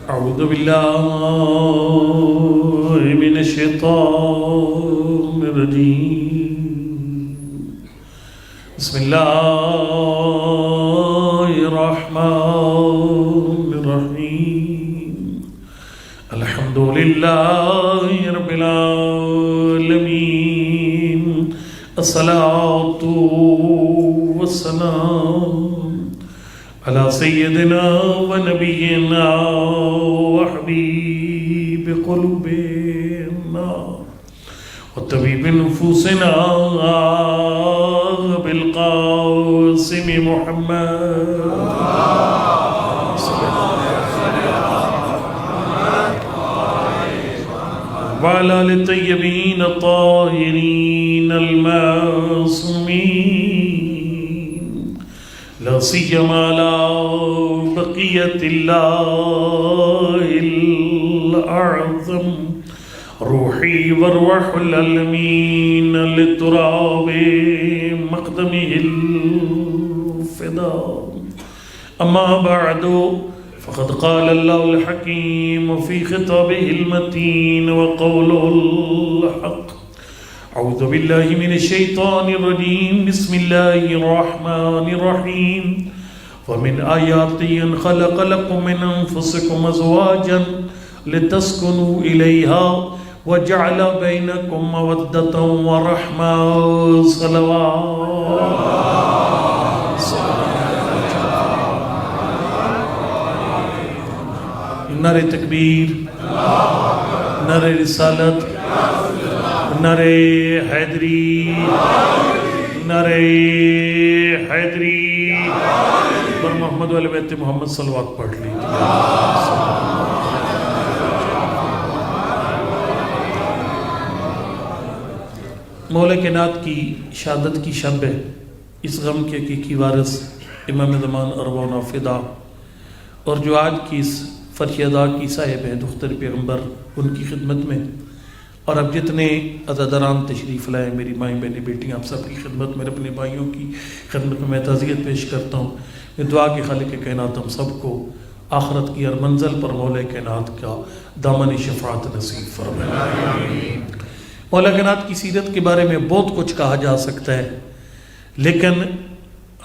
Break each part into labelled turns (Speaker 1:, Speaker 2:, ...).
Speaker 1: أعوذ بالله من الشيطان الرجيم. بسم الله الرحمن الرحيم. الحمد لله رب العالمين. الصلاة والسلام على سيدنا ونبينا وحبيب قلوبنا وطبيب نفوسنا بالقاسم محمد وعلى آل الطيبين الطاهرين المعصومين، لا سيما على بقية الله الأعظم روحي وروح العالمين للتراب مقدمه الفداء. أما بعد فقد قال الله الحكيم في خطابه المتين وقوله الحق. أعوذ بالله من الشيطان الرجيم. بسم الله الرحمن الرحيم. ومن آياته أن خلق لكم من أنفسكم أزواجا لتسكنوا إليها وجعل بينكم مودة ورحمة. صلوات نعرہ تکبیر، نعرہ رسالت، نعرہ حیدری، نعرہ حیدری پر محمد علیہ بیت محمد صلوات پڑھ لی. مولا کائنات کی شہادت کی شب ہے. اس غم کے حقیقی وارث امام زمان ارواحنا فدا، اور جو آج کی اس فرش ادا کی صاحب ہے دختر پیغمبر، ان کی خدمت میں، اور اب جتنے عزاداران تشریف لائے، میری مائیں بہنیں بیٹیاں، آپ سب کی خدمت میں، اپنے بھائیوں کی خدمت میں تعزیت پیش کرتا ہوں. میں دعا کہ خالق کائنات ہم سب کو آخرت کی ہر منزل پر مولا کائنات کا دامن شفاعت نصیب فرمائے. مولا کائنات کی سیرت کے بارے میں بہت کچھ کہا جا سکتا ہے، لیکن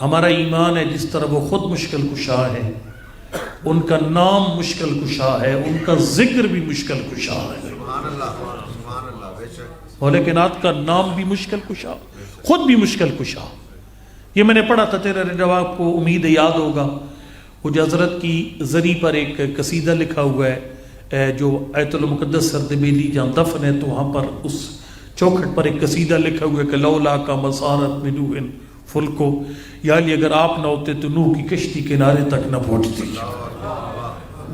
Speaker 1: ہمارا ایمان ہے جس طرح وہ خود مشکل کشا ہے، ان کا نام مشکل کشا ہے، ان کا ذکر بھی مشکل کشا ہے. مولا کائنات کا نام بھی مشکل کشا، خود بھی مشکل کشا. یہ میں نے پڑھا تھا، تیرے جواب کو امید یاد ہوگا، وہ جو حضرت کی زری پر ایک قصیدہ لکھا ہوا ہے، جو آیت المقدس سردبیلی جہاں دفن ہے، تو وہاں پر اس چوکھٹ پر ایک قصیدہ لکھا ہوا ہے کہ لولا کا مسارت میں نوح فلکو، یعنی اگر آپ نہ ہوتے تو نوح کی کشتی کنارے تک نہ پہنچتی.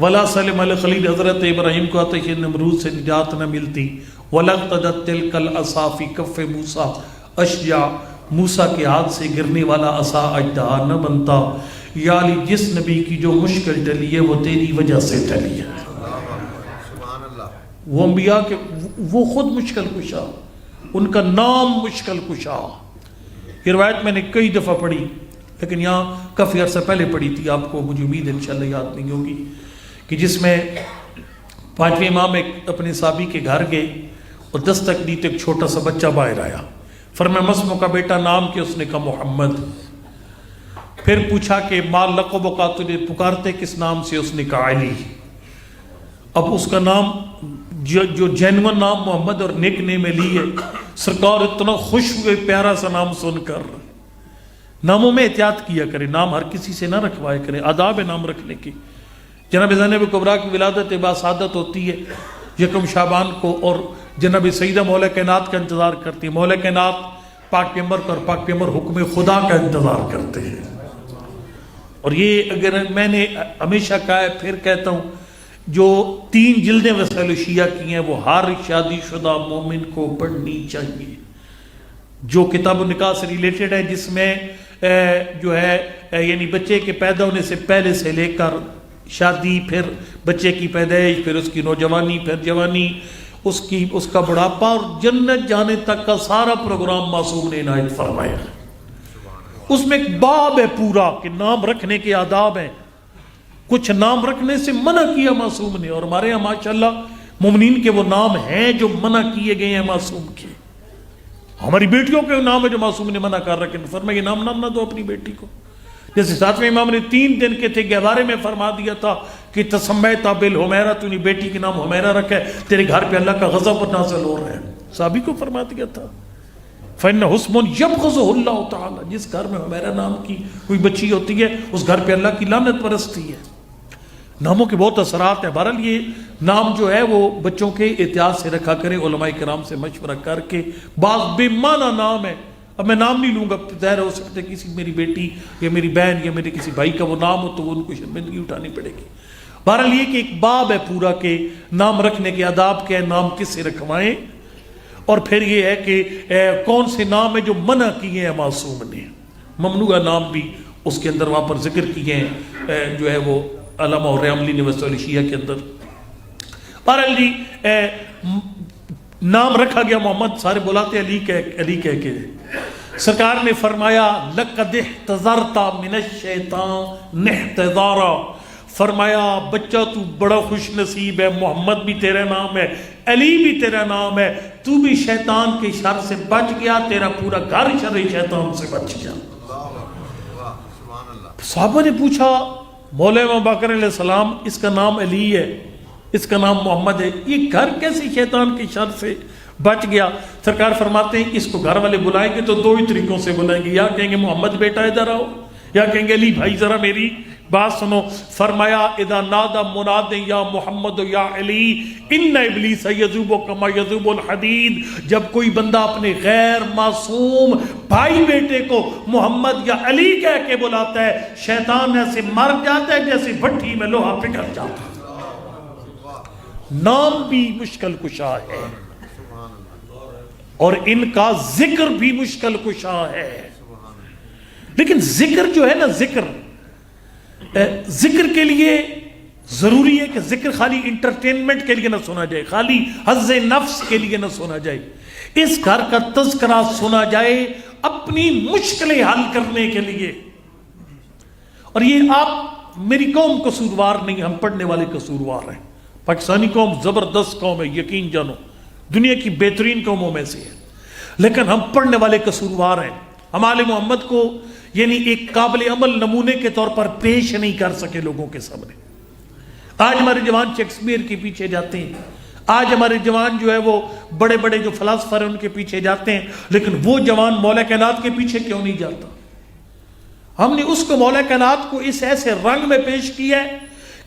Speaker 1: ولا سلم الخلیل، حضرت ابراہیم کو آتش نمرود سے نجات نہ ملتی. وَلَقْتَدَتْ تِلْكَ الْعَصَا فِي كَفِّ مُوسَىٰ اشجع، موسیٰ کے ہاتھ سے گرنے والا عصا اژدہا نہ بنتا. یا علی جس نبی کی جو مشکل ٹلی ہے وہ تیری وجہ سے ٹلی ہے. وہ انبیاء کے وہ خود مشکل کشا، ان کا نام مشکل کشا. یہ روایت میں نے کئی دفعہ پڑھی، لیکن یہاں کافی عرصہ پہلے پڑھی تھی، آپ کو مجھے امید انشاءاللہ یاد نہیں ہوگی، کہ جس میں پانچویں امام ایک اپنے صحابی کے گھر گئے اور دستک دی تو ایک چھوٹا سا بچہ باہر آیا. فرمایا مسمو کا بیٹا نام کیا؟ اس نے کہا محمد. پھر پوچھا کہ مال لقب کا تجھے پکارتے کس نام سے؟ اس نے کہا علی. اب اس کا نام جو جینون نام محمد اور نیک نیم علی ہے، سرکار اتنا خوش ہوئے پیارا سا نام سن کر. ناموں میں احتیاط کیا کرے، نام ہر کسی سے نہ رکھوایا کرے، آداب ہے نام رکھنے کی. جناب زینب کبریٰ کی ولادت باسعادت ہوتی ہے یکم شعبان کو، اور جناب سیدہ مولا کائنات کا انتظار کرتی ہے. مولا کائنات پاک پیغمبر کا اور پاک پیغمبر حکم خدا کا انتظار کرتے ہیں. اور یہ اگر میں نے ہمیشہ کہا ہے، پھر کہتا ہوں، جو 3 جلدیں وسائل شیعہ کی ہیں وہ ہر شادی شدہ مومن کو پڑھنی چاہیے. جو کتاب النکاح سے ریلیٹڈ ہے، جس میں جو ہے یعنی بچے کے پیدا ہونے سے پہلے سے لے کر شادی، پھر بچے کی پیدائش، پھر اس کی نوجوانی، پھر جوانی، اس کا بڑھاپا اور جنت جانے تک کا سارا پروگرام معصوم نے عنایت فرمایا. اس میں ایک باب ہے پورا کہ نام رکھنے کے آداب ہیں. کچھ نام رکھنے سے منع کیا معصوم نے، اور ہمارے یہاں ماشاءاللہ مومنین کے وہ نام ہیں جو منع کیے گئے ہیں معصوم کے. ہماری بیٹیوں کے نام ہے جو معصوم نے منع کر رکھے، فرمایا یہ نام نہ دو اپنی بیٹی کو. جیسے ساتویں امام نے 3 دن کے تھے 11 میں فرما دیا تھا کہ تسمیت بالحمیرہ، تو نے بیٹی کے نام حمیرہ رکھا ہے، تیرے گھر پہ اللہ کا غضب نازل ہو رہا ہے. صحابی کو فرما دیا تھا فَإِنَّ حُسْمٌ يَبْغَضُهُ اللَّهُ تَعَالَى، جس گھر میں حمیرہ نام کی کوئی بچی ہوتی ہے اس گھر پہ اللہ کی لعنت برستی ہے. ناموں کے بہت اثرات ہیں. بہرحال یہ نام جو ہے وہ بچوں کے احتیاط سے رکھا کرے، علماء کرام سے مشورہ کر کے. بعض بے معنی نام ہے، اب میں نام نہیں لوں گا، ظاہر ہو سکتا ہے کسی میری بیٹی یا میری بہن یا میرے کسی بھائی کا وہ نام ہو تو وہ ان کو شرمندگی اٹھانی پڑے گی. بہرحال یہ کہ ایک باب ہے پورا کہ نام رکھنے کے آداب کیا ہے، نام کس سے رکھوائیں، اور پھر یہ ہے کہ کون سے نام ہے جو منع کیے ہیں معصوم نے. ممنوع نام بھی اس کے اندر وہاں پر ذکر کیے ہیں جو ہے وہ علامہ ریاملی نے وسائل شیعہ کے اندر. بہرحال جی نام رکھا گیا محمد، سارے بلاتے علی کہہ کے. سرکار نے فرمایا لقد احتضرت من الشیطان احتضارا، فرمایا بچہ تو بڑا خوش نصیب ہے، محمد بھی تیرا نام ہے، علی بھی تیرا نام ہے، تو بھی شیطان کے شر سے بچ گیا، تیرا پورا گھر شر شیطان سے بچ گیا. صحابہ نے پوچھا مولا امام باقر علیہ السلام اس کا نام علی ہے، اس کا نام محمد ہے، یہ گھر کیسے شیطان کے شر سے بچ گیا؟ سرکار فرماتے ہیں اس کو گھر والے بلائیں گے تو 2 ہی طریقوں سے بلائیں گے، یا کہیں گے محمد بیٹا ادھر آؤ، یا کہیں گے علی بھائی ذرا میری بات سنو. فرمایا اذا نادى مناد یا محمد یا علی ان ابلیس یذوب کما یذوب الحدید، جب کوئی بندہ اپنے غیر معصوم بھائی بیٹے کو محمد یا علی کہہ کے بلاتا ہے، شیطان ایسے مر جاتا ہے جیسے بھٹی میں لوہا پگھل جاتا ہے. نام بھی مشکل کشا ہے اور ان کا ذکر بھی مشکل کشا ہے. لیکن ذکر جو ہے نا، ذکر کے لیے ضروری ہے کہ ذکر خالی انٹرٹینمنٹ کے لیے نہ سنا جائے، خالی حظ نفس کے لیے نہ سنا جائے. اس گھر کا تذکرہ سنا جائے اپنی مشکلیں حل کرنے کے لیے. اور یہ آپ میری قوم قصوروار نہیں، ہم پڑھنے والے قصوروار ہیں. پاکستانی قوم زبردست قوم ہے، یقین جانو دنیا کی بہترین قوموں میں سے ہے، لیکن ہم پڑھنے والے قصوروار ہیں. ہم آل محمد کو یعنی ایک قابل عمل نمونے کے طور پر پیش نہیں کر سکے لوگوں کے سامنے. آج ہمارے جوان شیکسپیئر کے پیچھے جاتے ہیں، آج ہمارے جوان جو ہے وہ بڑے بڑے جو فلاسفر ہیں ان کے پیچھے جاتے ہیں، لیکن وہ جوان مولا کائنات کے پیچھے کیوں نہیں جاتا؟ ہم نے اس کو مولا کائنات کو اس ایسے رنگ میں پیش کیا ہے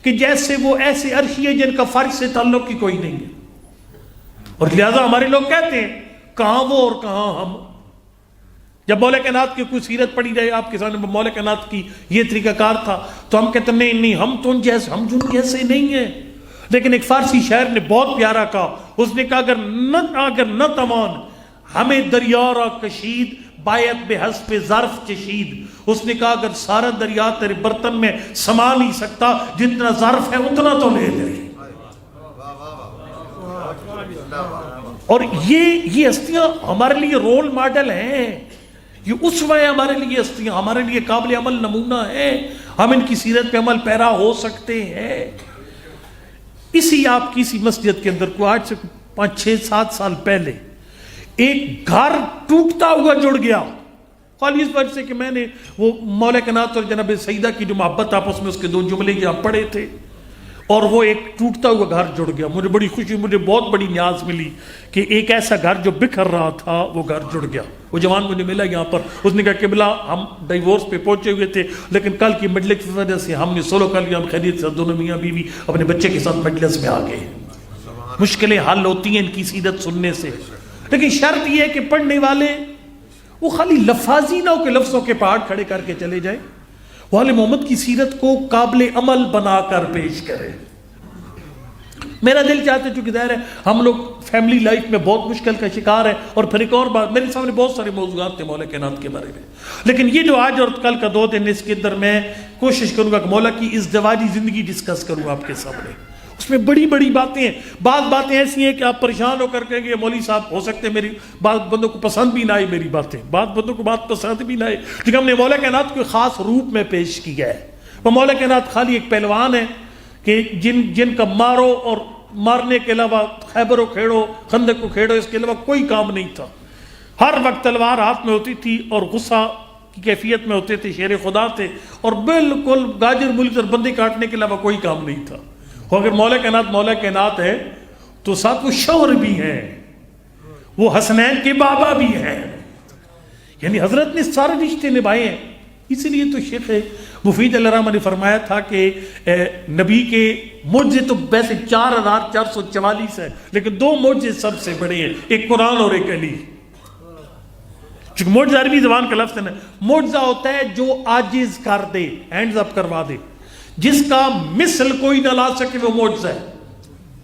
Speaker 1: کہ جیسے وہ ایسے عرشی ہے جن کا فرق سے تعلق کی کوئی نہیں ہے. اور لہذا ہمارے لوگ کہتے ہیں کہاں وہ اور کہاں ہم. جب مولا کائنات کی کوئی سیرت پڑھی جائے آپ کے سامنے مولا کائنات کی یہ طریقہ کار تھا تو ہم کہتے ہیں نہیں ہم تو ہم جیسے نہیں ہیں. لیکن ایک فارسی شاعر نے بہت پیارا کہا، اس نے کہا اگر نہ تمان ہمیں دریا را کشید بایت بے حسب ظرف چشید. اس نے کہا اگر سارا دریا تیرے برتن میں سما نہیں سکتا، جتنا ظرف ہے اتنا تو لے لے. اور یہ ہستیاں ہمارے لیے رول ماڈل ہیں، یہ اسوہ ہے ہمارے لیے، ہستیاں ہمارے لیے قابل عمل نمونہ ہے، ہم ان کی سیرت پہ عمل پیرا ہو سکتے ہیں. اسی آپ کی اسی مسجد کے اندر کو آج سے 5-6-7 سال پہلے ایک گھر ٹوٹتا ہوا جڑ گیا، خالی اس وجہ سے کہ میں نے وہ مولا کائنات اور جناب سیدہ کی جو محبت آپس میں اس کے 2 جملے یہاں پڑھے تھے، اور وہ ایک ٹوٹتا ہوا گھر جڑ گیا. مجھے بڑی خوشی، مجھے بہت بڑی نیاز ملی کہ ایک ایسا گھر جو بکھر رہا تھا وہ گھر جڑ گیا. وہ جوان مجھے ملا یہاں پر، اس نے کہا قبلہ ہم ڈائیورس پہ پہنچے ہوئے تھے لیکن کل کی مجلس کی وجہ سے ہم نے سولو کر لیا، ہم خیریت سے دونوں میاں بیوی اپنے بچے کے ساتھ مجلس میں آ گئے. مشکلیں حل ہوتی ہیں ان کی سیرت سننے سے، لیکن شرط یہ ہے کہ پڑھنے والے وہ خالی لفاظی نہ ہو کہ لفظوں کے پہاڑ کھڑے کر کے چلے جائیں، وہ آل محمد کی سیرت کو قابل عمل بنا کر پیش کرے. میرا دل چاہتے چونکہ ظاہر ہے ہم لوگ فیملی لائف میں بہت مشکل کا شکار ہے. اور پھر ایک اور بات، میرے سامنے بہت سارے موضوعات تھے مولا کائنات کے بارے میں، لیکن یہ جو آج اور کل کا 2 دن اس کے اندر میں کوشش کروں گا کہ مولا کی ازدواجی زندگی ڈسکس کروں آپ کے سامنے. اس میں بڑی بڑی باتیں ہیں، بعض باتیں ایسی ہیں کہ آپ پریشان ہو کر کہیں گے مولوی صاحب ہو سکتے ہیں میری بعض بندوں کو پسند بھی نہ آئے میری باتیں، بعض بندوں کو بات پسند بھی نہ آئے، لیکن ہم نے مولا کائنات کو خاص روپ میں پیش کیا ہے. وہ مولا کائنات خالی ایک پہلوان ہے کہ جن کا مارو اور مارنے کے علاوہ خیبر کو کھیڑو، خندق کو کھیڑو، اس کے علاوہ کوئی کام نہیں تھا. ہر وقت تلوار ہاتھ میں ہوتی تھی اور غصہ کی کیفیت میں ہوتے تھے، شیر خدا تھے، اور بالکل گاجر ملک اور بندے کاٹنے کے علاوہ کوئی کام نہیں تھا. اور اگر مولا کائنات ہے تو ساتھ وہ شوہر بھی ہے، وہ حسنین کے بابا بھی ہیں، یعنی حضرت نے سارے رشتے نبھائے ہیں. اسی لیے تو شیخ مفید علیہ الرحمہ نے فرمایا تھا کہ نبی کے معجزے تو ویسے 4444 ہے، لیکن 2 معجزے سب سے بڑے ہیں، ایک قرآن اور ایک علی. چونکہ معجزہ عربی زبان کا لفظ ہے نا، معجزہ ہوتا ہے جو عاجز کر دے، ہینڈز اپ کروا دے، جس کا مثل کوئی نہ لا سکے وہ معجزہ ہے.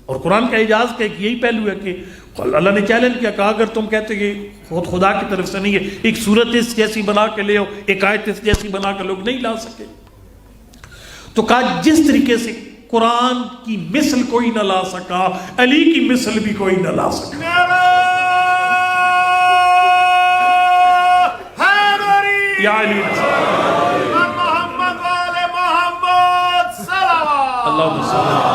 Speaker 1: اور قرآن کا اعجاز کا ایک یہی پہلو ہے کہ اللہ نے چیلنج کیا، کہا اگر تم کہتے کہ خدا کی طرف سے نہیں ہے، ایک صورت اس جیسی بنا کے لے آؤ، ایک آیت اس جیسی بنا کے لوگ نہیں لا سکے. تو کہا جس طریقے سے قرآن کی مثل کوئی نہ لا سکا، علی کی مثل بھی کوئی نہ لا سکا. یا علی
Speaker 2: محمد والے محمد صلوات
Speaker 1: اللہم صلی اللہ.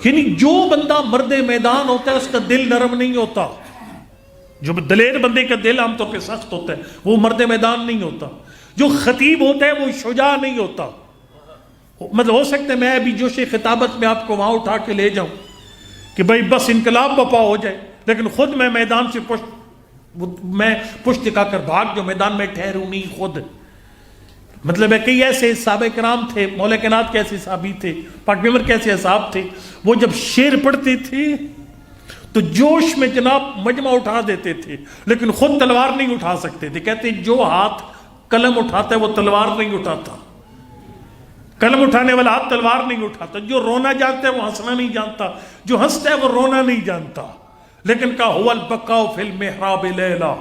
Speaker 1: یعنی جو بندہ مرد میدان ہوتا ہے اس کا دل نرم نہیں ہوتا. جو دلیر بندے کا دل عام طور پہ سخت ہوتا ہے وہ مرد میدان نہیں ہوتا. جو خطیب ہوتا ہے وہ شجاع نہیں ہوتا. مطلب ہو سکتا ہے میں ابھی جوش خطابت میں آپ کو وہاں اٹھا کے لے جاؤں کہ بھائی بس انقلاب بپا ہو جائے، لیکن خود میں میدان سے پشت دکھا کر بھاگ جو میدان میں ٹھہروں نہیں خود. مطلب ہے کئی ایسے صحابہ کرام تھے، مولا کائنات کے ایسے صحابی تھے، پاک پیغمبر کے ایسے اصحاب تھے، وہ جب شعر پڑھتے تھے تو جوش میں جناب مجمع اٹھا دیتے تھے، لیکن خود تلوار نہیں اٹھا سکتے تھے. کہتے جو ہاتھ قلم اٹھاتا ہے وہ تلوار نہیں اٹھاتا، قلم اٹھانے والا ہاتھ تلوار نہیں اٹھاتا. جو رونا جانتا ہے وہ ہنسنا نہیں جانتا، جو ہنستا ہے وہ رونا نہیں جانتا. لیکن کہا هو البقاء فی المحراب لیلا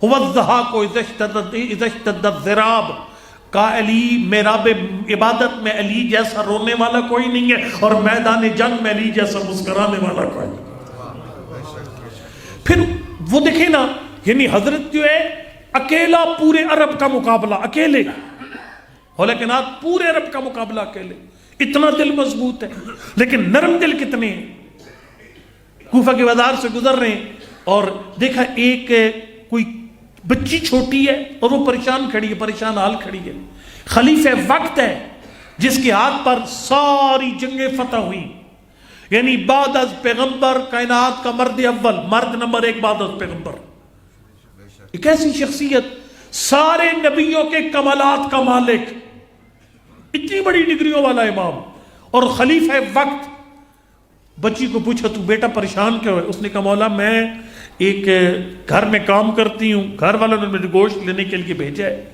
Speaker 1: هو الضحاک اذا اشتد الضراب. کہا علی محراب عبادت میں علی جیسا رونے والا کوئی نہیں ہے، اور میدان جنگ میں علی جیسا مسکرانے والا کوئی نہیں. پھر وہ دیکھیں نا، یعنی حضرت جو ہے اکیلا پورے عرب کا مقابلہ اکیلے، لیکن آج پورے عرب کا مقابلہ اکیلے. اتنا دل مضبوط ہے، لیکن نرم دل کتنے ہیں. کوفہ کے بازار سے گزر رہے ہیں اور دیکھا ایک کوئی بچی چھوٹی ہے اور وہ پریشان کھڑی ہے، پریشان حال کھڑی ہے. خلیفہ وقت ہے جس کے ہاتھ پر ساری جنگیں فتح ہوئی، یعنی بعد از پیغمبر کائنات کا مرد اول، مرد نمبر 1 بعد از پیغمبر. ایک ایسی شخصیت، سارے نبیوں کے کمالات کا مالک، اتنی بڑی ڈگریوں والا امام اور خلیفہ وقت. بچی کو پوچھا تو بیٹا پریشان کیوں ہے؟ اس نے کہا مولا میں ایک گھر میں کام کرتی ہوں، گھر والوں نے مجھے گوشت لینے کے لیے بھیجا ہے،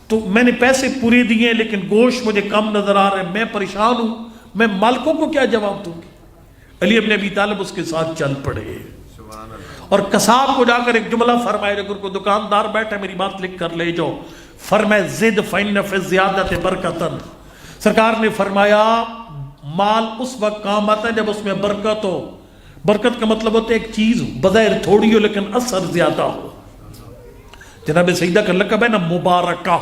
Speaker 1: تو میں نے پیسے پورے دیے ہیں لیکن گوشت مجھے کم نظر آ رہا ہے، میں پریشان ہوں، میں مالکوں کو کیا جواب دوں گی؟ علی ابن ابی طالب اس کے ساتھ چل پڑے اور قصاب کو جا کر ایک جملہ فرمائے، اگر کوئی دکاندار بیٹھا میری بات لکھ کر لے جاؤ، فرمائے زد فإن فی الزیادۃ برکۃ. سرکار نے فرمایا مال اس وقت کام آتا ہے جب اس میں برکت ہو. برکت کا مطلب ہوتا ہے ایک چیز بظاہر تھوڑی ہو لیکن اثر زیادہ ہو. جناب سیدہ کا لقب ہے نا مبارکہ،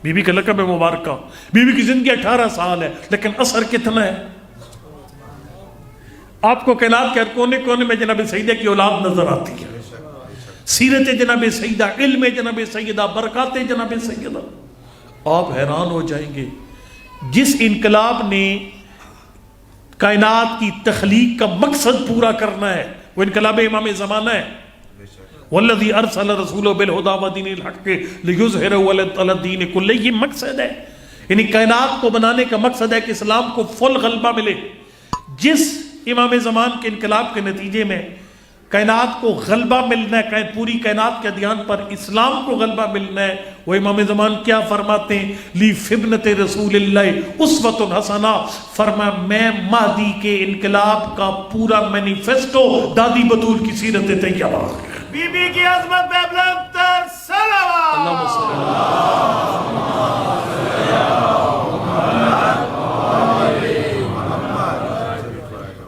Speaker 1: بی بی کا لقب ہے مبارکہ. بی بی کی زندگی 18 سال ہے لیکن اثر کتنا ہے؟ آپ کو کائنات کے ہر کونے کونے میں جناب سیدہ کی اولاد نظر آتی ہے. سیرت جناب سیدہ، علم جناب سیدہ، برکات جناب سیدہ. آپ حیران ہو جائیں گے جس انقلاب نے کائنات کی تخلیق کا مقصد پورا کرنا ہے وہ انقلاب امام زمانہ ہے. والذی ارسل رسولہ بالہدی ودین الحق لیظہرہ علی الدین کلہ. یہ مقصد ہے، یعنی کائنات کو بنانے کا مقصد ہے کہ اسلام کو فل غلبہ ملے. جس امام زمان کے انقلاب کے نتیجے میں کائنات کو غلبہ ملنا ہے، پوری کائنات کے ادیان پر اسلام کو غلبہ ملنا ہے، وہ امام زمان کیا فرماتے ہیں؟ لی فبنت رسول اللہ اسوۃ حسنہ. فرمایا میں مہدی کے انقلاب کا پورا مینیفیسٹو دادی بطول کی سیرت طیبہ،
Speaker 2: بی بی کی عظمت میں بلند تر صلوات.
Speaker 1: اللہم صلی اللہ.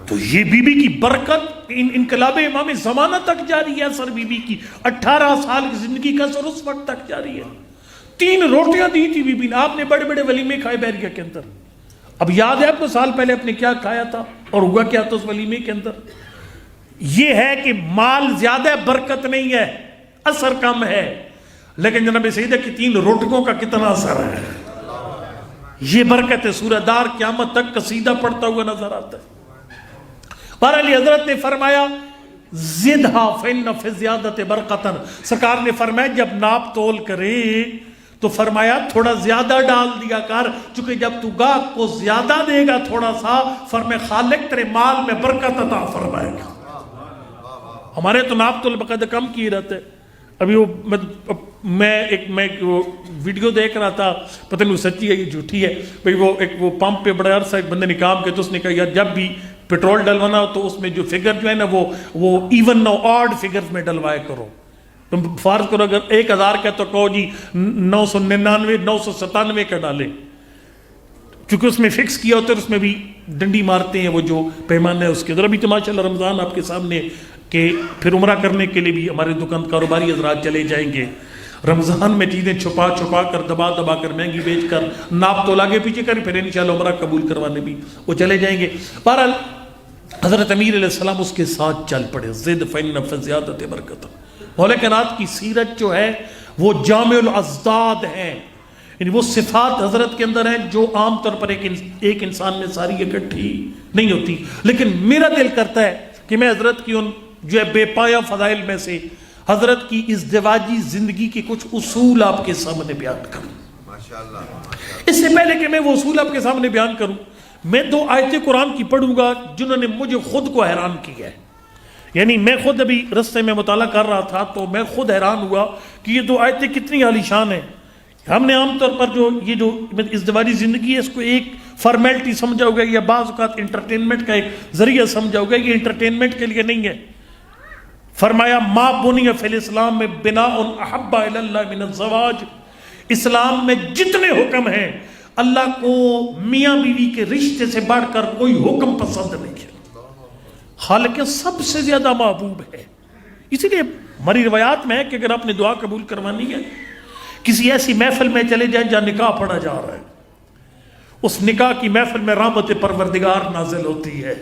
Speaker 1: تو یہ بی بی کی برکت انقلاب امام زمانہ تک جاری ہے اثر بی بی کی، 18 سال کی زندگی کا اثر اس وقت تک جاری ہے۔ 3 روٹیاں دی تھی بی بی نے، آپ نے بڑے بڑے ولیمے کھائے بحریہ کے اندر۔ اب یاد ہے آپ کو سال پہلے آپ نے کیا کھایا تھا اور ہوا کیا تھا اس ولیمے کے اندر؟ یہ ہے کہ مال زیادہ برکت نہیں ہے، اثر کم ہے، لیکن جناب سیدہ کی 3 روٹیوں کا کتنا اثر ہے، یہ برکت ہے۔ سورہ دار قیامت تک قصیدہ پڑھتا ہوا نظر آتا ہے۔ بہرحال حضرت نے فرمایا زدھا فإن فی الزیادۃ برکۃ، سرکار نے فرمایا جب ناپ تول کرے تو فرمایا تھوڑا زیادہ ڈال دیا کر، چونکہ جب تو گاہک کو زیادہ دے گا تھوڑا سا، فرمایا خالق تیرے مال میں برکت عطا فرمائے گا۔ ہمارے تو ناپ تول بقدر کم کی رہتے۔ ابھی وہ میں ایک ویڈیو دیکھ رہا تھا، پتہ نہیں وہ سچی ہے یہ جھوٹی ہے، بھئی وہ پمپ پہ بڑا عرصہ ایک بندے نے کام کیا تو اس نے کہا یار جب بھی پیٹرول ڈلوانا ہو تو اس میں جو فگر جو ہے نا وہ ایون نو آڈ فگرز میں ڈلوائے کرو۔ تم فرض کرو اگر 1000 کا تو کہو جی 999 997 کا ڈالے، کیونکہ اس میں فکس کیا ہوتا ہے، اس میں بھی ڈنڈی مارتے ہیں وہ جو پیمانہ ہے اس کے اندر۔ ابھی تو ماشاءاللہ رمضان آپ کے سامنے کہ پھر عمرہ کرنے کے لیے بھی ہمارے دکان کاروباری حضرات چلے جائیں گے، رمضان میں چیزیں چھپا چھپا کر دبا دبا کر مہنگی بیچ کر ناپ تو آگے پیچھے کریں، پھر انشاءاللہ عمرہ قبول کروانے بھی وہ چلے جائیں گے۔ بہرحال حضرت امیر علیہ السلام اس کے ساتھ چل پڑے، زد فإن فی الزیادۃ برکۃ۔ مولا کائنات کی سیرت جو ہے وہ جامع الاضداد ہے، یعنی وہ صفات حضرت کے اندر ہیں جو عام طور پر ایک انسان میں ساری اکٹھی نہیں ہوتی، لیکن میرا دل کرتا ہے کہ میں حضرت کی ان جو ہے بے پایا فضائل میں سے حضرت کی ازدواجی زندگی کے کچھ اصول آپ کے سامنے بیان کروں۔ اس سے پہلے کہ میں وہ اصول آپ کے سامنے بیان کروں، میں 2 آیتیں قرآن کی پڑھوں گا جنہوں نے مجھے خود کو حیران کیا ہے۔ یعنی میں خود ابھی رستے میں مطالعہ کر رہا تھا تو میں خود حیران ہوا کہ یہ 2 آیتیں کتنی عالی شان ہیں۔ ہم نے عام طور پر یہ جو ازدواجی زندگی ہے اس کو ایک فارمیلٹی سمجھا ہوگا یا بعض اوقات انٹرٹینمنٹ کا ایک ذریعہ سمجھا ہوگا، یہ انٹرٹینمنٹ کے لیے نہیں ہے۔ فرمایا ما بنی فی الاسلام میں بناء احب الی اللہ من الزواج، اسلام میں جتنے حکم ہیں اللہ کو میاں بیوی کے رشتے سے بڑھ کر کوئی حکم پسند نہیں ہے، خالق سب سے زیادہ محبوب ہے۔ اسی لیے ہماری روایات میں ہے کہ اگر آپ نے دعا قبول کروانی ہے کسی ایسی محفل میں چلے جائیں جہاں نکاح پڑھا جا رہا ہے، اس نکاح کی محفل میں رحمت پروردگار نازل ہوتی ہے،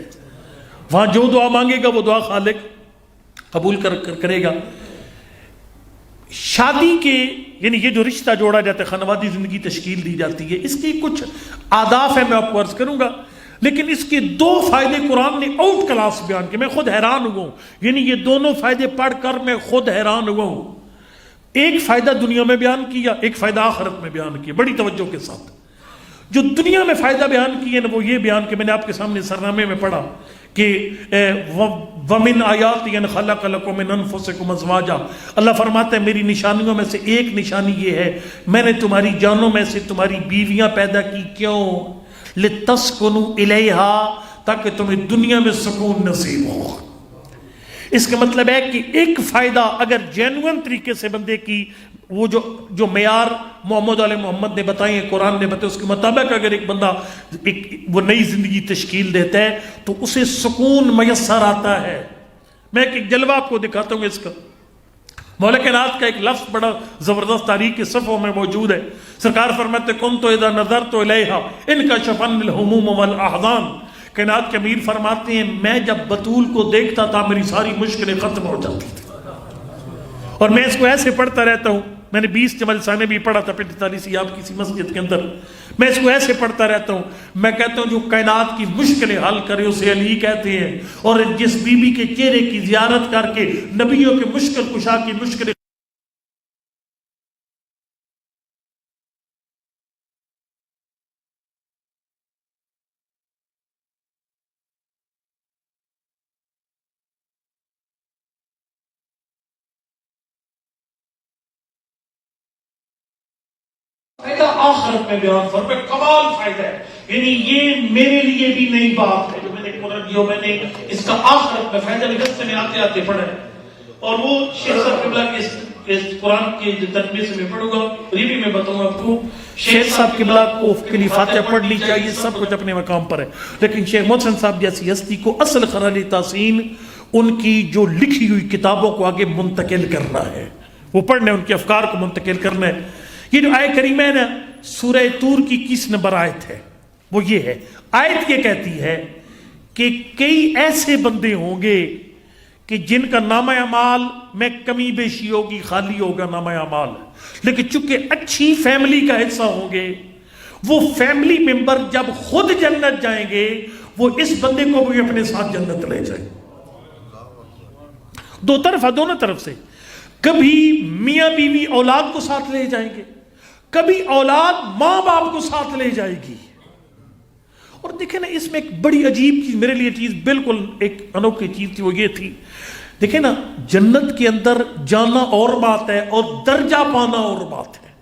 Speaker 1: وہاں جو دعا مانگے گا وہ دعا خالق قبول کرے گا۔ شادی کے یعنی یہ جو رشتہ جوڑا جاتا ہے، خانوادی زندگی تشکیل دی جاتی ہے، اس کی کچھ آداب ہیں میں آپ کو عرض کروں گا، لیکن اس کے 2 فائدے قرآن نے آؤٹ کلاس بیان کیے، میں خود حیران ہوا ہوں، یعنی یہ دونوں فائدے پڑھ کر میں خود حیران ہوا ہوں۔ ایک فائدہ دنیا میں بیان کیا، ایک فائدہ آخرت میں بیان کیا، بڑی توجہ کے ساتھ۔ جو دنیا میں فائدہ بیان کیا نا وہ یہ بیان کہ میں نے آپ کے سامنے سرنامے میں پڑھا کہ وَمِنْ آیَاتِهِ أَنْ خَلَقَ لَكُم مِّنْ أَنفُسِكُمْ أَزْوَاجًا، اللہ فرماتا ہے میری نشانیوں میں سے ایک نشانی یہ ہے میں نے تمہاری جانوں میں سے تمہاری بیویاں پیدا کی، کیوں؟ لِتَسْكُنُوا إِلَيْهَا، تاکہ تمہیں دنیا میں سکون نصیب ہو۔ اس کا مطلب ہے کہ ایک فائدہ اگر جینوئن طریقے سے بندے کی وہ جو معیار محمد علیہ محمد نے بتائے ہیں، قرآن نے بتائے، اس کے مطابق اگر ایک بندہ وہ نئی زندگی تشکیل دیتا ہے تو اسے سکون میسر آتا ہے۔ میں ایک جلوہ آپ کو دکھاتا ہوں اس کا۔ مولا کائنات کا ایک لفظ بڑا زبردست تاریخ کے صفحوں میں موجود ہے۔ سرکار فرماتے کنت اذا نظرت الیہا انکشف عنی الہموم والاحزان، کائنات کے امیر فرماتے ہیں میں جب بطول کو دیکھتا تھا میری ساری مشکلیں ختم ہو جاتی تھی، اور میں اس کو ایسے پڑھتا رہتا ہوں۔ میں نے 20 جمل ثانے بھی پڑھا تھا 45 آپ کسی مسجد کے اندر، میں اس کو ایسے پڑھتا رہتا ہوں۔ میں کہتا ہوں جو کائنات کی مشکلیں حل کرے اسے علی کہتے ہیں، اور جس بی بی کے چہرے کی زیارت کر کے نبیوں کے مشکل کشا کی مشکلیں فائدہ آخرت میں بیان فرمائے، کمال فائدہ ہے، یعنی یہ میرے لیے بھی نئی بات ہے جو میں نے قرآن جو میں نے اس کا آخرت میں فائدہ لکھت سے میں آتے آتے پڑھا ہے، اور وہ شیخ صاحب قبلہ کے قرآن کے ترجمے سے میں پڑھوں گا، اور یہ بھی میں بتاؤں آپ کو شیخ صاحب قبلہ کو کے لیے فاتحہ پڑھنی چاہیے، سب کچھ اپنے مقام پر ہے، لیکن شیخ محسن صاحب جیسی ہستی کو اصل خراج تحسین ان کی جو لکھی ہوئی کتابوں کو آگے منتقل کرنا ہے، وہ پڑھنا ہے، ان کے افکار کو منتقل کرنا ہے۔ یہ جو آیت کریمہ ہے نا، سورہ طور کی 21 نمبر آیت ہے، وہ یہ ہے، آیت یہ کہتی ہے کہ کئی ایسے بندے ہوں گے کہ جن کا نامہ اعمال میں کمی بیشی ہوگی، خالی ہوگا نامہ اعمال، لیکن چونکہ اچھی فیملی کا حصہ ہوں گے، وہ فیملی ممبر جب خود جنت جائیں گے وہ اس بندے کو بھی اپنے ساتھ جنت لے جائیں۔ دونوں طرف سے، کبھی میاں بیوی اولاد کو ساتھ لے جائیں گے، کبھی اولاد ماں باپ کو ساتھ لے جائے گی۔ اور دیکھیں نا، اس میں ایک بڑی عجیب چیز، میرے لیے چیز بالکل ایک انوکھی چیز تھی، وہ یہ تھی، دیکھیں نا، جنت کے اندر جانا اور بات ہے اور درجہ پانا اور بات ہے،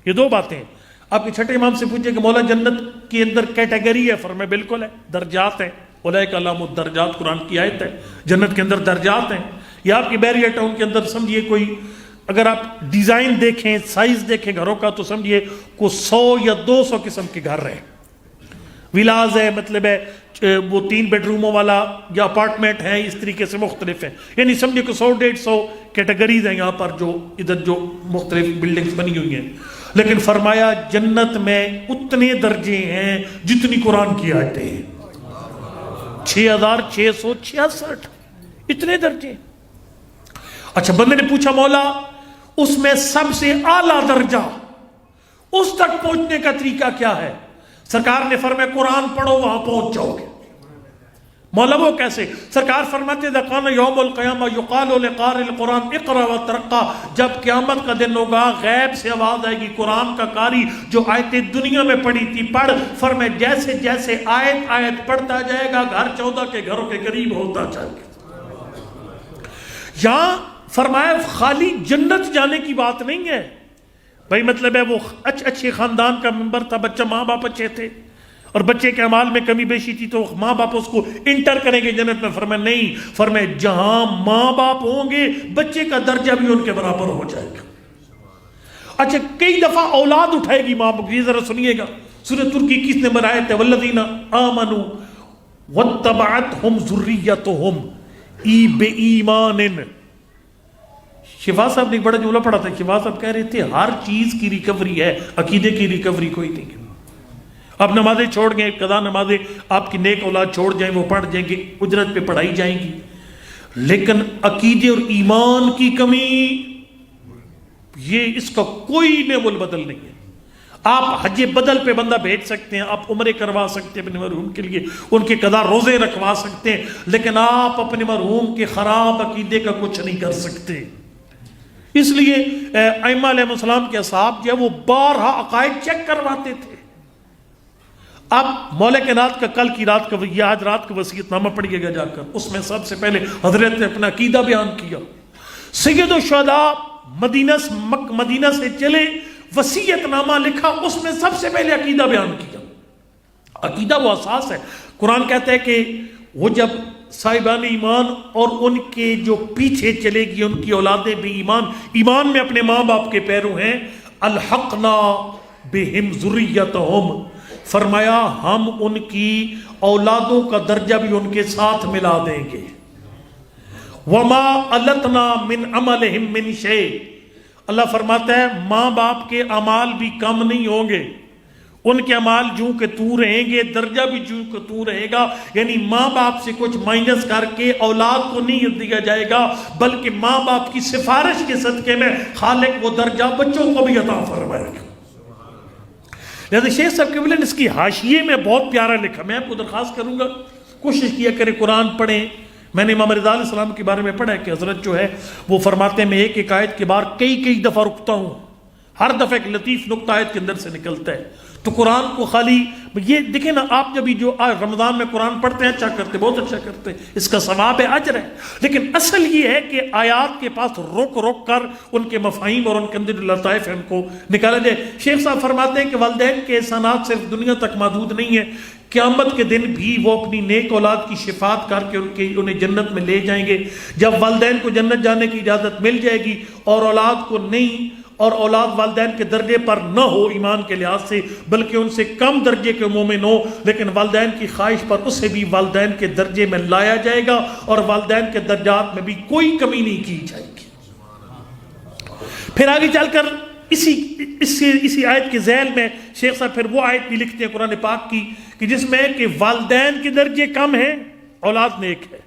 Speaker 1: یہ دو باتیں ہیں۔ آپ کے چھٹے امام سے پوچھیں کہ مولا جنت کے اندر کیٹیگری ہے، فرمائے بالکل ہے، درجات ہیں، اولئک لہم الدرجات، قرآن کی آیت ہے، جنت کے اندر درجات ہیں۔ یا آپ کی بیریا ٹاؤن کے اندر سمجھیے کوئی، اگر آپ ڈیزائن دیکھیں، سائز دیکھیں گھروں کا، تو سمجھیے کو 100 یا 200 قسم کے گھر ہیں، ولاز ہے، مطلب ہے وہ 3 بیڈ روموں والا یا اپارٹمنٹ ہیں، اس طریقے سے مختلف ہیں، یعنی سمجھے کہ 100-150 کیٹیگریز ہیں یہاں پر جو ادھر جو مختلف بلڈنگز بنی ہوئی ہیں۔ لیکن فرمایا جنت میں اتنے درجے ہیں جتنی قرآن کی آیتیں ہیں، 6666 اتنے درجے۔ اچھا، بندے نے پوچھا مولا اس میں سب سے اعلیٰ درجہ، اس تک پہنچنے کا طریقہ کیا ہے؟ سرکار نے فرمایا قرآن پڑھو وہاں پہنچ جاؤ گے۔ مولا وہ کیسے؟ سرکار فرماتے ہیں قان یوم القیامہ یقال لقارئ القرآن اقرأ وترقى، جب قیامت کا دن ہوگا غیب سے آواز آئے گی قرآن کا قاری جو آیتیں دنیا میں پڑھی تھی پڑھ، فرمائے جیسے جیسے آیت پڑھتا جائے گا گھر 14 کے گھروں کے قریب ہوتا جائے گا۔ یہاں فرمایا خالی جنت جانے کی بات نہیں ہے بھائی، مطلب ہے وہ اچھے خاندان کا ممبر تھا، بچہ ماں باپ اچھے تھے اور بچے کے اعمال میں کمی بیشی تھی تو ماں باپ اس کو انٹر کریں گے جنت میں، فرمایا نہیں، فرمایا جہاں ماں باپ ہوں گے بچے کا درجہ بھی ان کے برابر ہو جائے گا۔ اچھا، کئی دفعہ اولاد اٹھائے گی ماں باپ، یہ ذرا سنیے گا، سورۃ طور کی 21 نمبر آیت ہے، والذین آمنوا واتبعتہم ذریتہم بایمان۔ شفا صاحب نے ایک بڑا جملہ پڑھا تھا، شفا صاحب کہہ رہے تھے ہر چیز کی ریکوری ہے، عقیدے کی ریکوری کوئی نہیں ہے۔ آپ نمازیں چھوڑ گئے، قضا نمازیں آپ کی نیک اولاد چھوڑ جائیں، وہ پڑھ جائیں گے، اجرت پہ پڑھائی جائیں گی، لیکن عقیدے اور ایمان کی کمی، یہ اس کا کوئی نعم البدل نہیں ہے۔ آپ حج بدل پہ بندہ بھیج سکتے ہیں، آپ عمرے کروا سکتے ہیں اپنے مرحوم کے لیے، ان کے قضا روزے رکھوا سکتے ہیں، لیکن آپ اپنے مرحوم کے خراب عقیدے کا کچھ نہیں کر سکتے۔ اس لیے ائمہ علیہ السلام کے اصحاب جو ہے وہ بارہا عقائد چیک کرواتے تھے۔ اب مولا کائنات کا کل کی رات کا یا آج رات کا وصیت نامہ پڑھیے گا جا کر، اس میں سب سے پہلے حضرت نے اپنا عقیدہ بیان کیا۔ سید الشہداء مدینہ سے چلے، وصیت نامہ لکھا، اس میں سب سے پہلے عقیدہ بیان کیا۔ عقیدہ وہ اساس ہے۔ قرآن کہتا ہے کہ وہ جب صاحبان ایمان اور ان کے جو پیچھے چلے گی ان کی اولادیں بھی ایمان میں اپنے ماں باپ کے پیرو ہیں، الحقنا بہم ذریتہم، فرمایا ہم ان کی اولادوں کا درجہ بھی ان کے ساتھ ملا دیں گے۔ وما التنا من عملہم من شیء، اللہ فرماتا ہے ماں باپ کے اعمال بھی کم نہیں ہوں گے، ان کے اعمال جو کہ تو رہیں گے، درجہ بھی جو کہ تو رہے گا، یعنی ماں باپ سے کچھ مائنس کر کے اولاد کو نہیں دیا جائے گا، بلکہ ماں باپ کی سفارش کے صدقے میں خالق وہ درجہ بچوں کو بھی عطا فرمائے گا۔ لہذا شیخ صاحب کے بلے نے اس کی حاشیے میں بہت پیارا لکھا، میں آپ کو درخواست کروں گا کوشش کیا کرے قرآن پڑھیں۔ میں نے امام رضا علیہ السلام کے بارے میں پڑھا ہے کہ حضرت جو ہے وہ فرماتے ہیں میں ایک آیت کے بعد کئی دفعہ رکتا ہوں، ہر دفعہ ایک لطیف نقطہ آیت کے اندر سے نکلتا ہے۔ تو قرآن کو خالی یہ دیکھیں نا، آپ جب جو رمضان میں قرآن پڑھتے ہیں اچھا کرتے، بہت اچھا کرتے ہیں، اس کا ثواب ہے، اجر ہے، لیکن اصل یہ ہے کہ آیات کے پاس رک کر ان کے مفاہیم اور ان کے اندر لطائف ہیں ان کو نکالا جائے۔ شیخ صاحب فرماتے ہیں کہ والدین کے احسانات صرف دنیا تک محدود نہیں ہیں، قیامت کے دن بھی وہ اپنی نیک اولاد کی شفاعت کر کے انہیں جنت میں لے جائیں گے۔ جب والدین کو جنت جانے کی اجازت مل جائے گی اور اولاد کو نہیں، اور اولاد والدین کے درجے پر نہ ہو ایمان کے لحاظ سے، بلکہ ان سے کم درجے کے مومن ہو، لیکن والدین کی خواہش پر اسے بھی والدین کے درجے میں لایا جائے گا، اور والدین کے درجات میں بھی کوئی کمی نہیں کی جائے گی۔ پھر آگے چل کر اسی آیت کے ذیل میں شیخ صاحب پھر وہ آیت بھی لکھتے ہیں قرآن پاک کی کہ جس میں کہ والدین کے درجے کم ہیں، اولاد نیک ہے،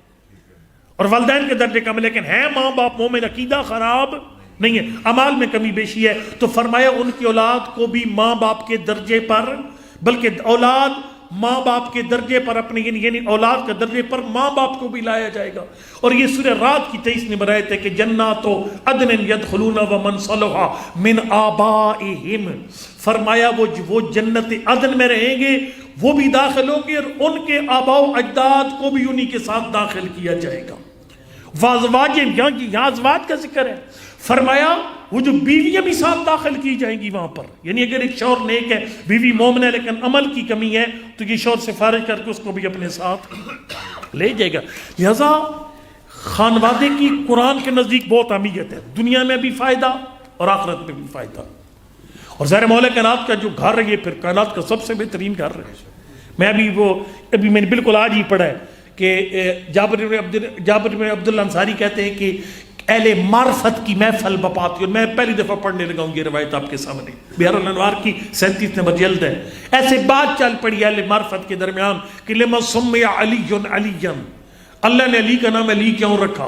Speaker 1: اور والدین کے درجے کم ہے لیکن ہیں ماں باپ مومن، عقیدہ خراب نہیں ہے، اعمال میں کمی بیشی ہے، تو فرمایا ان کی اولاد کو بھی ماں باپ کے درجے پر، بلکہ اولاد ماں باپ کے درجے پر اپنے یعنی اولاد کے درجے پر ماں باپ کو بھی لایا جائے گا۔ اور یہ سورہ رات کی 23 نمبر آیت ہے کہ جنات عدن یدخلون ومن صلح من آبائہم، فرمایا وہ جنت عدن میں رہیں گے، وہ بھی داخل ہوں گے اور ان کے آباء و اجداد کو بھی انہی کے ساتھ داخل کیا جائے گا۔ وازواج، یہاں ازواج کا ذکر ہے، فرمایا وہ جو بیویاں بھی ساتھ داخل کی جائیں گی وہاں پر، یعنی اگر ایک شوہر نیک ہے، بیوی مومن ہے لیکن عمل کی کمی ہے، تو یہ شوہر سے فارغ کر کے اس کو بھی اپنے ساتھ لے جائے گا۔ لہذا خانوادے کی قرآن کے نزدیک بہت اہمیت ہے، دنیا میں بھی فائدہ اور آخرت میں بھی فائدہ۔ اور ظاہر مولا کائنات کا جو گھر ہے یہ پھر کائنات کا سب سے بہترین گھر ہے۔ میں ابھی میں نے بالکل آج ہی پڑھا ہے کہ جابر بن عبداللہ انصاری کہتے ہیں کہ اہل معرفت کی محفل بپاتی، اور میں پہلی دفعہ پڑھنے لگا ہوں یہ روایت آپ کے سامنے، بحر الانوار کی 37 نمبر جلد ہے۔ ایسے بات چل پڑی اہل معرفت کے درمیان کہ لما سمی علی علی، اللہ نے علی کا نام علی کیوں رکھا؟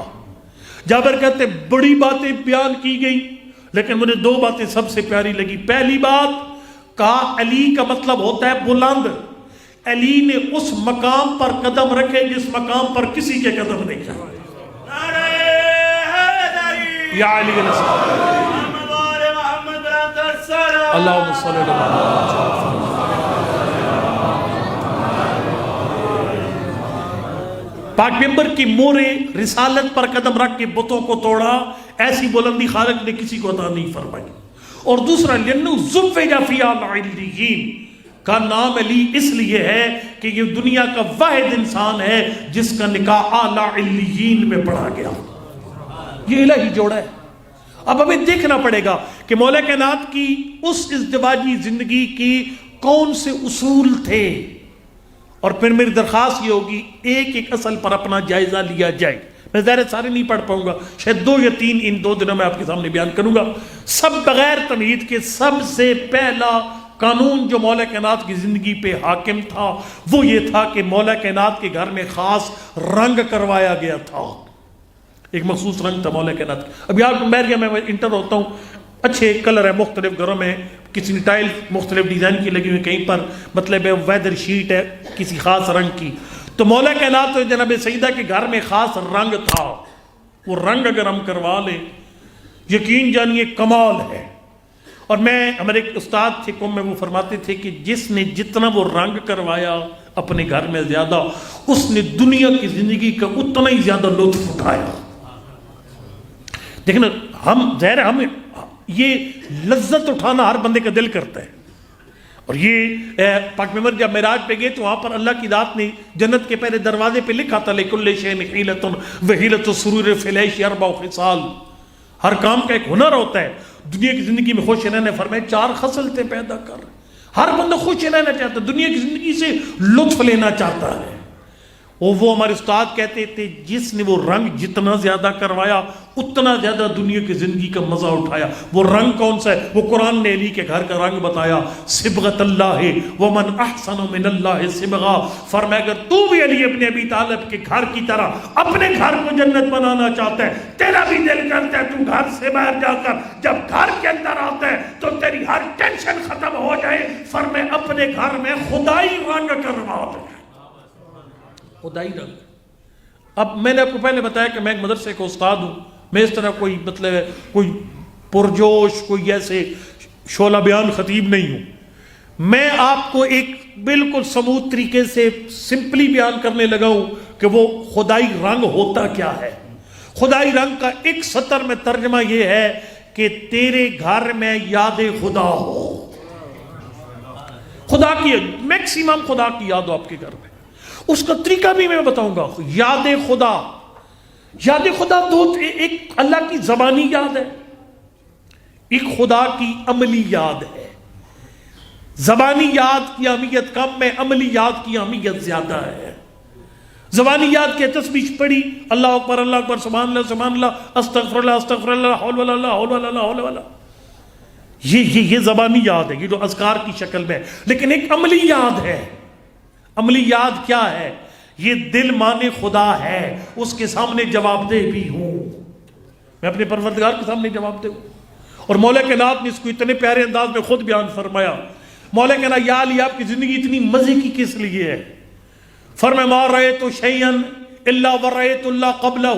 Speaker 1: جابر کہتے بڑی باتیں بیان کی گئی لیکن مجھے دو باتیں سب سے پیاری لگی۔ پہلی بات کہا علی کا مطلب ہوتا ہے بلند، علی نے اس مقام پر قدم رکھے جس مقام پر کسی کے قدم نہیں ہے۔ یا علی علیہ السلام، اللہم صلی اللہ علیہ وسلم۔ پاک ممبر کی مورے رسالت پر قدم رکھ کے بتوں کو توڑا، ایسی بلندی خالق نے کسی کو عطا نہیں فرمائی۔ اور دوسرا لِأَنَّهُ زُوِّجَ فِي أَعْلَى عِلِّيِّينَ کا نام علی اس لیے ہے کہ یہ دنیا کا واحد انسان ہے جس کا نکاح اعلیٰ علیین میں پڑھا گیا۔ یہ الہی جوڑا ہے۔ اب ہمیں دیکھنا پڑے گا کہ مولا کائنات کی اس ازدواجی زندگی کی کون سے اصول تھے، اور پھر میری درخواست یہ ہوگی ایک ایک اصل پر اپنا جائزہ لیا جائے۔ میں ظاہر سارے نہیں پڑھ پاؤں گا، شاید 2 یا 3 ان 2 دنوں میں آپ کے سامنے بیان کروں گا۔ سب بغیر تمہید کے سب سے پہلا قانون جو مولا کائنات کی زندگی پہ حاکم تھا وہ یہ تھا کہ مولا کائنات کے گھر میں خاص رنگ کروایا گیا تھا، ایک مخصوص رنگ تھا مولا کائنات۔ اب یار میریا میں انٹر ہوتا ہوں، اچھے کلر ہے مختلف گھروں میں، کسی نے ٹائل مختلف ڈیزائن کی لگی ہوئی، کہیں پر مطلب ہے ویدر شیٹ ہے کسی خاص رنگ کی، تو مولا کائنات جناب سیدہ کے گھر میں خاص رنگ تھا، وہ رنگ اگر ہم کروا لیں یقین جانیے کمال ہے۔ اور ہمارے ایک استاد تھے قوم میں، وہ فرماتے تھے کہ جس نے جتنا وہ رنگ کروایا اپنے گھر میں زیادہ، اس نے دنیا کی زندگی کا اتنا ہی زیادہ لطف اٹھایا۔ دیکھنا ہم یہ لذت اٹھانا ہر بندے کا دل کرتا ہے، اور یہ پاک ممبر جب معراج پہ گئے تو وہاں پر اللہ کی ذات نے جنت کے پہلے دروازے پہ لکھا تھا لِكُلِّ شَيْءٍ حِيلَةٌ وَحِيلَةُ السُّرُورِ فِي الْعَيْشِ 4 خِصَالٌ، ہر کام کا ایک ہنر ہوتا ہے۔ دنیا کی زندگی میں خوش رہنے فرمائے 4 خصلتیں پیدا کر، ہر بندہ خوش رہنا چاہتا ہے، دنیا کی زندگی سے لطف لینا چاہتا ہے۔ وہ ہمارے استاد کہتے تھے جس نے وہ رنگ جتنا زیادہ کروایا اتنا زیادہ دنیا کی زندگی کا مزہ اٹھایا۔ وہ رنگ کون سا ہے؟ وہ قرآن نے علی کے گھر کا رنگ بتایا، صبغۃ اللہ ومن احسن من اللہ صبغہ، فرمایا اگر تو بھی علی ابن ابی طالب کے گھر کی طرح اپنے گھر کو جنت بنانا چاہتا ہے، تیرا بھی دل کرتا ہے تو گھر سے باہر جا کر جب گھر کے اندر آتا ہے تو تیری ہر ٹینشن ختم ہو جائے، فرمایا اپنے گھر میں خدائی رنگ کروا دے، خدائی رنگ۔ اب میں نے آپ کو پہلے بتایا کہ میں ایک مدرسے کا استاد ہوں، میں اس طرح کوئی پرجوش کوئی ایسے شعلہ بیان خطیب نہیں ہوں، میں آپ کو ایک بالکل سموتھ طریقے سے سمپلی بیان کرنے لگا ہوں کہ وہ خدائی رنگ ہوتا کیا ہے۔ خدائی رنگ کا ایک سطر میں ترجمہ یہ ہے کہ تیرے گھر میں یاد خدا ہو، خدا کی میکسیمم خدا کی یاد ہو آپ کے گھر میں۔ اس کا طریقہ بھی میں بتاؤں گا۔ یاد خدا، یاد خدا دو، ایک اللہ کی زبانی یاد ہے، ایک خدا کی عملی یاد ہے. زبانی یاد کی اہمیت کم ہے، عملی یاد کی اہمیت زیادہ ہے. زبانی یاد کے تسبیح پڑھی، اللہ اکبر سبحان اللہ استغفر اللہ لا حول ولا حول ولا لا حول ولا، یہ زبانی یاد ہے، یہ جو اذکار کی شکل میں ہے. لیکن ایک عملی یاد ہے. عملی یاد کیا ہے؟ یہ دل مانے خدا ہے، اس کے سامنے جواب دہ بھی ہوں. میں اپنے پروردگار کے سامنے جواب دہ ہوں. اور مولا کائنات نے اس کو اتنے پیارے انداز میں خود بیان فرمایا. مولا کہنا یا علی آپ کی زندگی اتنی مزے کی کس لیے ہے؟ فرمایا ما رأیت شیئا الا ورأیت اللہ قبلہ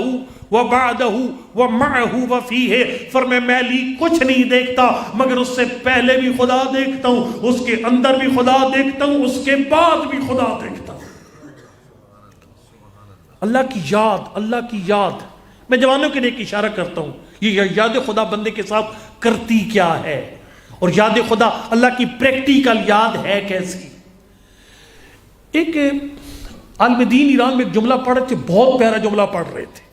Speaker 1: وبعدہ ومعہ وفیہ. فرمایا میں علی کچھ نہیں دیکھتا مگر اس سے پہلے بھی خدا دیکھتا ہوں، اس کے اندر بھی خدا دیکھتا ہوں، اس کے بعد بھی خدا دیکھتا ہوں. اللہ کی یاد، اللہ کی یاد. میں جوانوں کے لیے ایک اشارہ کرتا ہوں، یہ یاد خدا بندے کے ساتھ کرتی کیا ہے، اور یاد خدا اللہ کی پریکٹیکل یاد ہے کیسی. ایک عالم دین ایران میں ایک جملہ پڑھ رہے تھے، بہت پیارا جملہ پڑھ رہے تھے.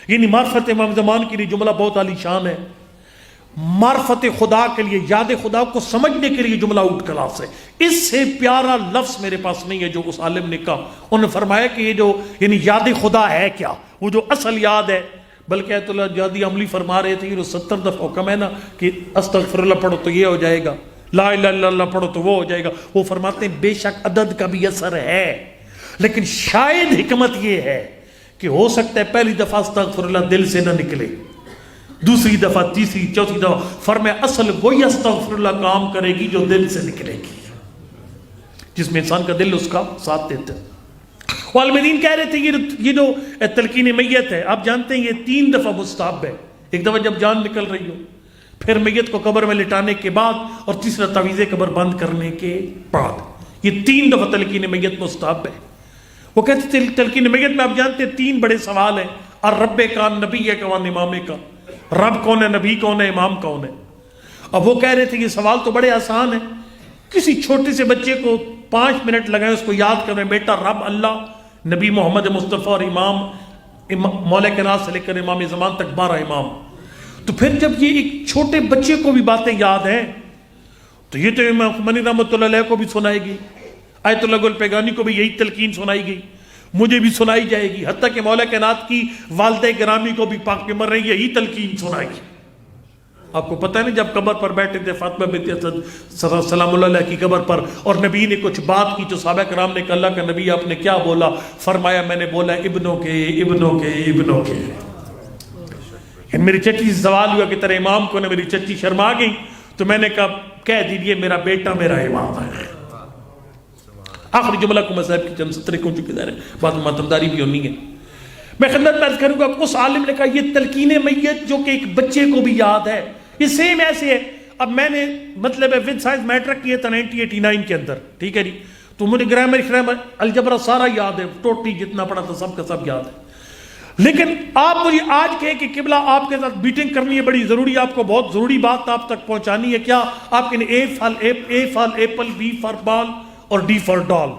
Speaker 1: یعنی معرفت امام زمان کے لیے جملہ بہت عالی شان ہے. معرفت خدا کے لیے، یاد خدا کو سمجھنے کے لیے جملہ اٹھ کلاس ہے. اس سے پیارا لفظ میرے پاس نہیں ہے جو اس عالم نے کہا. انہوں نے فرمایا کہ یہ جو یعنی یاد خدا ہے کیا، وہ جو اصل یاد ہے. بلکہ ایت اللہ جادی عملی فرما رہے تھے، یہ جو 70 دفعہ حکم ہے نا کہ استغفر اللہ پڑھو تو یہ ہو جائے گا، لا الہ الا اللہ پڑھو تو وہ ہو جائے گا. وہ فرماتے ہیں بے شک عدد کا بھی اثر ہے، لیکن شاید حکمت یہ ہے کہ ہو سکتا ہے پہلی دفعہ استغفر اللہ دل سے نہ نکلے، دوسری دفعہ، تیسری، چوتھی دفعہ. فرمایا اصل وہی استغفر اللہ کام کرے گی جو دل سے نکلے گی، جس میں انسان کا دل اس کا ساتھ دیتا ہے. والمدین کہہ رہے تھے یہ جو تلقین میت ہے، آپ جانتے ہیں یہ 3 دفعہ مستحب ہے. ایک دفعہ جب جان نکل رہی ہو، پھر میت کو قبر میں لٹانے کے بعد، اور تیسرا تعویذ قبر بند کرنے کے بعد. یہ 3 دفعہ تلقین میت مستحب ہے. وہ کہتے تھے تلقین میت میں آپ جانتے ہیں 3 بڑے سوال ہیں. الرب کا، نبی کا، امام کا. رب کون ہے، نبی کون ہے، امام کون ہے. اب وہ کہہ رہے تھے یہ سوال تو بڑے آسان ہیں. کسی چھوٹے سے بچے کو 5 منٹ لگائیں اس کو یاد کریں، بیٹا رب اللہ، نبی محمد مصطفیٰ اور امام مولا کائنات سے لے کر امام زمان تک 12 امام. تو پھر جب یہ ایک چھوٹے بچے کو بھی باتیں یاد ہیں تو یہ تو امام خمینی رحمۃ اللہ علیہ کو بھی سنائے گی، آیت اللہ گل پیگانی کو بھی یہی تلقین سنائی گئی، مجھے بھی سنائی جائے گی، حتیٰ کہ مولا کائنات کی والدہ گرامی کو بھی پاک پیغمبر رہی یہی تلقین سنائی گی. آپ کو پتہ ہے نا جب قبر پر بیٹھے تھے فاطمہ بنت اسد سلام اللہ علیہ کی قبر پر، اور نبی نے کچھ بات کی تو صحابہ کرام نے کہا اللہ کا نبی آپ نے کیا بولا؟ فرمایا میں نے بولا ابنوں کے ابنوں کے ابنوں کے. میری چچی سے سوال ہوا کہ تیرے امام کو نے، میری چچی شرما گئی تو میں نے کہا کہہ دیجئے میرا بیٹا میرا امام ہے. آخری جملہ کو مذہب کی چند سطریں کیوں چکے دار ہے، بات ماتمداری بھی ہونی ہے. میں خدمت میں عرض کروں گا اس عالم نے کہا یہ تلقین میت جو کہ ایک بچے کو بھی یاد ہے، یہ سیم ایسے ہے. اب میں نے مطلب ہے ود سائنس میٹرک کیا تھا 1989 کے اندر، ٹھیک ہے جی، تو مجھے گرامر الجبرا سارا یاد ہے، ٹوٹلی جتنا پڑھا تھا سب کا سب یاد ہے. لیکن آپ مجھے آج کہے کہ قبلہ آپ کے ساتھ میٹنگ کرنی ہے بڑی ضروری، آپ کو بہت ضروری بات آپ تک پہنچانی ہے، کیا آپ کے اے فار ایپل، بی فار بال اور ڈی فار ڈال.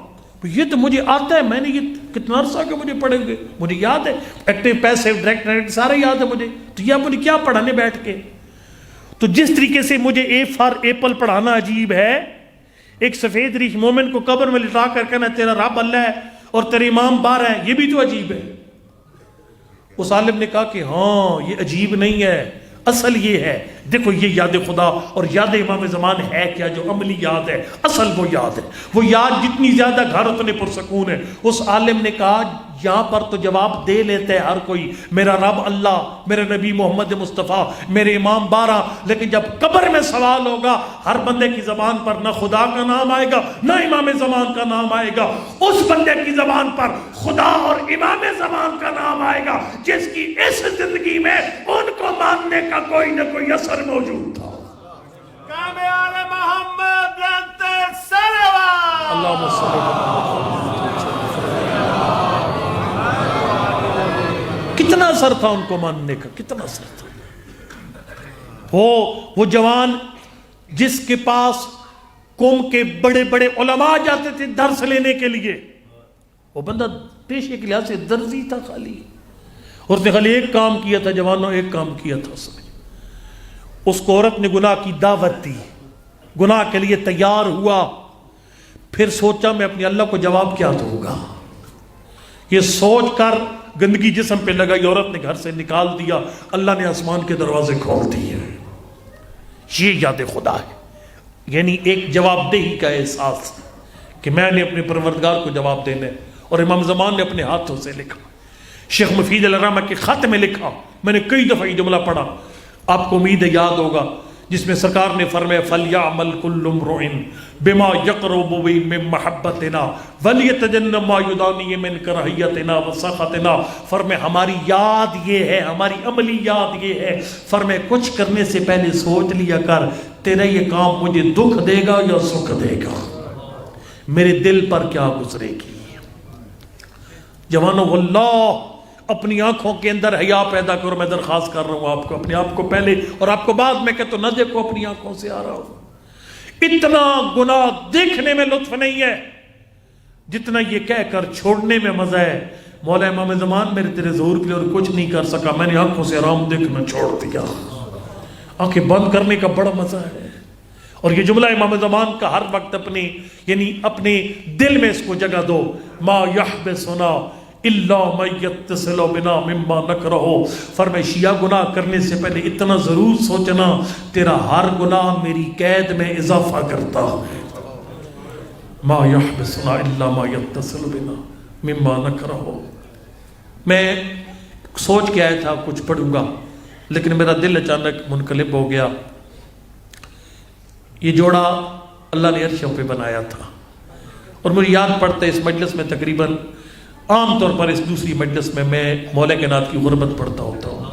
Speaker 1: یہ تو مجھے آتا ہے، میں نے یہ کتنا عرصہ کے مجھے پڑھے ہوئے، مجھے یاد ہے، ایکٹیو پیسو ڈائریکٹ سارا یاد ہے مجھے. تو یہ آپ مجھے کیا پڑھانے بیٹھ کے؟ تو جس طریقے سے مجھے اے فار ایپل پڑھانا عجیب ہے، ایک سفید ریش مومن کو قبر میں لٹا کر کہنا تیرا رب اللہ ہے اور تیرے امام 12 ہیں، یہ بھی تو عجیب ہے. اس عالم نے کہا کہ ہاں یہ عجیب نہیں ہے، اصل یہ ہے. دیکھو یہ یاد خدا اور یاد امام زمان ہے کیا جو عملی یاد ہے، اصل وہ یاد ہے. وہ یاد جتنی زیادہ گھر اتنے پرسکون ہے. اس عالم نے کہا یہاں پر تو جواب دے لیتے ہیں ہر کوئی، میرا رب اللہ، میرے نبی محمد مصطفیٰ، میرے امام 12، لیکن جب قبر میں سوال ہوگا ہر بندے کی زبان پر نہ خدا کا نام آئے گا نہ امام زمان کا نام آئے گا. اس بندے کی زبان پر خدا اور امام زمان کا نام آئے گا جس کی اس زندگی میں ان کو ماننے کا کوئی نہ کوئی اثر موجود تھا.
Speaker 2: کامیال محمد صلوات
Speaker 1: اللہم صلی اللہ. کتنا اثر تھا ان کو ماننے کا، کتنا اثر تھا. وہ جوان جس کے پاس قوم کے بڑے بڑے علماء جاتے تھے درس لینے کے لیے، وہ بندہ پیشے کے لحاظ سے درزی تھا خالی، اور اس نے خالی ایک کام کیا تھا. جوانوں ایک کام کیا تھا اس نے، اس کو عورت نے گناہ کی دعوت دی، گناہ کے لیے تیار ہوا، پھر سوچا میں اپنے اللہ کو جواب کیا دوں گا. یہ سوچ کر گندگی جسم پہ لگائی، عورت نے گھر سے نکال دیا، اللہ نے آسمان کے دروازے کھول دیے. یہ یاد خدا ہے، یعنی ایک جواب دہی کا احساس کہ میں نے اپنے پروردگار کو جواب دینے. اور امام زمان نے اپنے ہاتھوں سے لکھا، شیخ مفید الرحمہ کے خط میں لکھا، میں نے کئی دفعہ یہ جملہ پڑھا، آپ کو امید ہے یاد ہوگا، جس میں سرکار نے فرمایا فَلْيَعْمَلْ كُلُّ امْرُئٍ بِمَا يَقْرُبُ بِهِ مِن مَحَبَّتِنَا وَلْيَتَجَنَّبْ مَا يُدَانِيهِ مِن كَرَاهِيَتِنَا وَسَخَطِنَا. فرمایا ہماری یاد یہ ہے، ہماری عملی یاد یہ ہے، فرمایا کچھ کرنے سے پہلے سوچ لیا کر تیرا یہ کام مجھے دکھ دے گا یا سکھ دے گا، میرے دل پر کیا گزرے گی. جوانوں اللہ اپنی آنکھوں کے اندر حیا پیدا کرو. میں درخواست کر رہا ہوں آپ کو، اپنے آپ کو پہلے اور آپ کو بعد میں کہ تو نہ دیکھو، اپنی آنکھوں سے آ رہا ہوں. اتنا گناہ دیکھنے میں لطف نہیں ہے جتنا یہ کہہ کر چھوڑنے میں مزہ ہے. مولا امام زمان میرے تیرے ظہور کے لیے اور کچھ نہیں کر سکا، میں نے آنکھوں سے آرام دیکھنا چھوڑ دیا. آنکھیں بند کرنے کا بڑا مزہ ہے. اور یہ جملہ امام زمان کا ہر وقت اپنے دل میں اس کو جگہ دو، ما یحبسنا الا من یتصل بنا مما نکرہ. فرمائے شیعہ گناہ کرنے سے پہلے اتنا ضرور سوچنا تیرا ہر گناہ میری قید میں اضافہ کرتا ہے. ما یحبسنا الا ما یتصل بنا مما نکرہ. میں سوچ کے آیا تھا کچھ پڑھوں گا، لیکن میرا دل اچانک منقلب ہو گیا. یہ جوڑا اللہ نے عرشوں پہ بنایا تھا، اور مجھے یاد پڑتا ہے اس مجلس میں تقریباً عام طور پر اس دوسری مجلس میں مولا کائنات کی غربت پڑھتا ہوتا ہوں.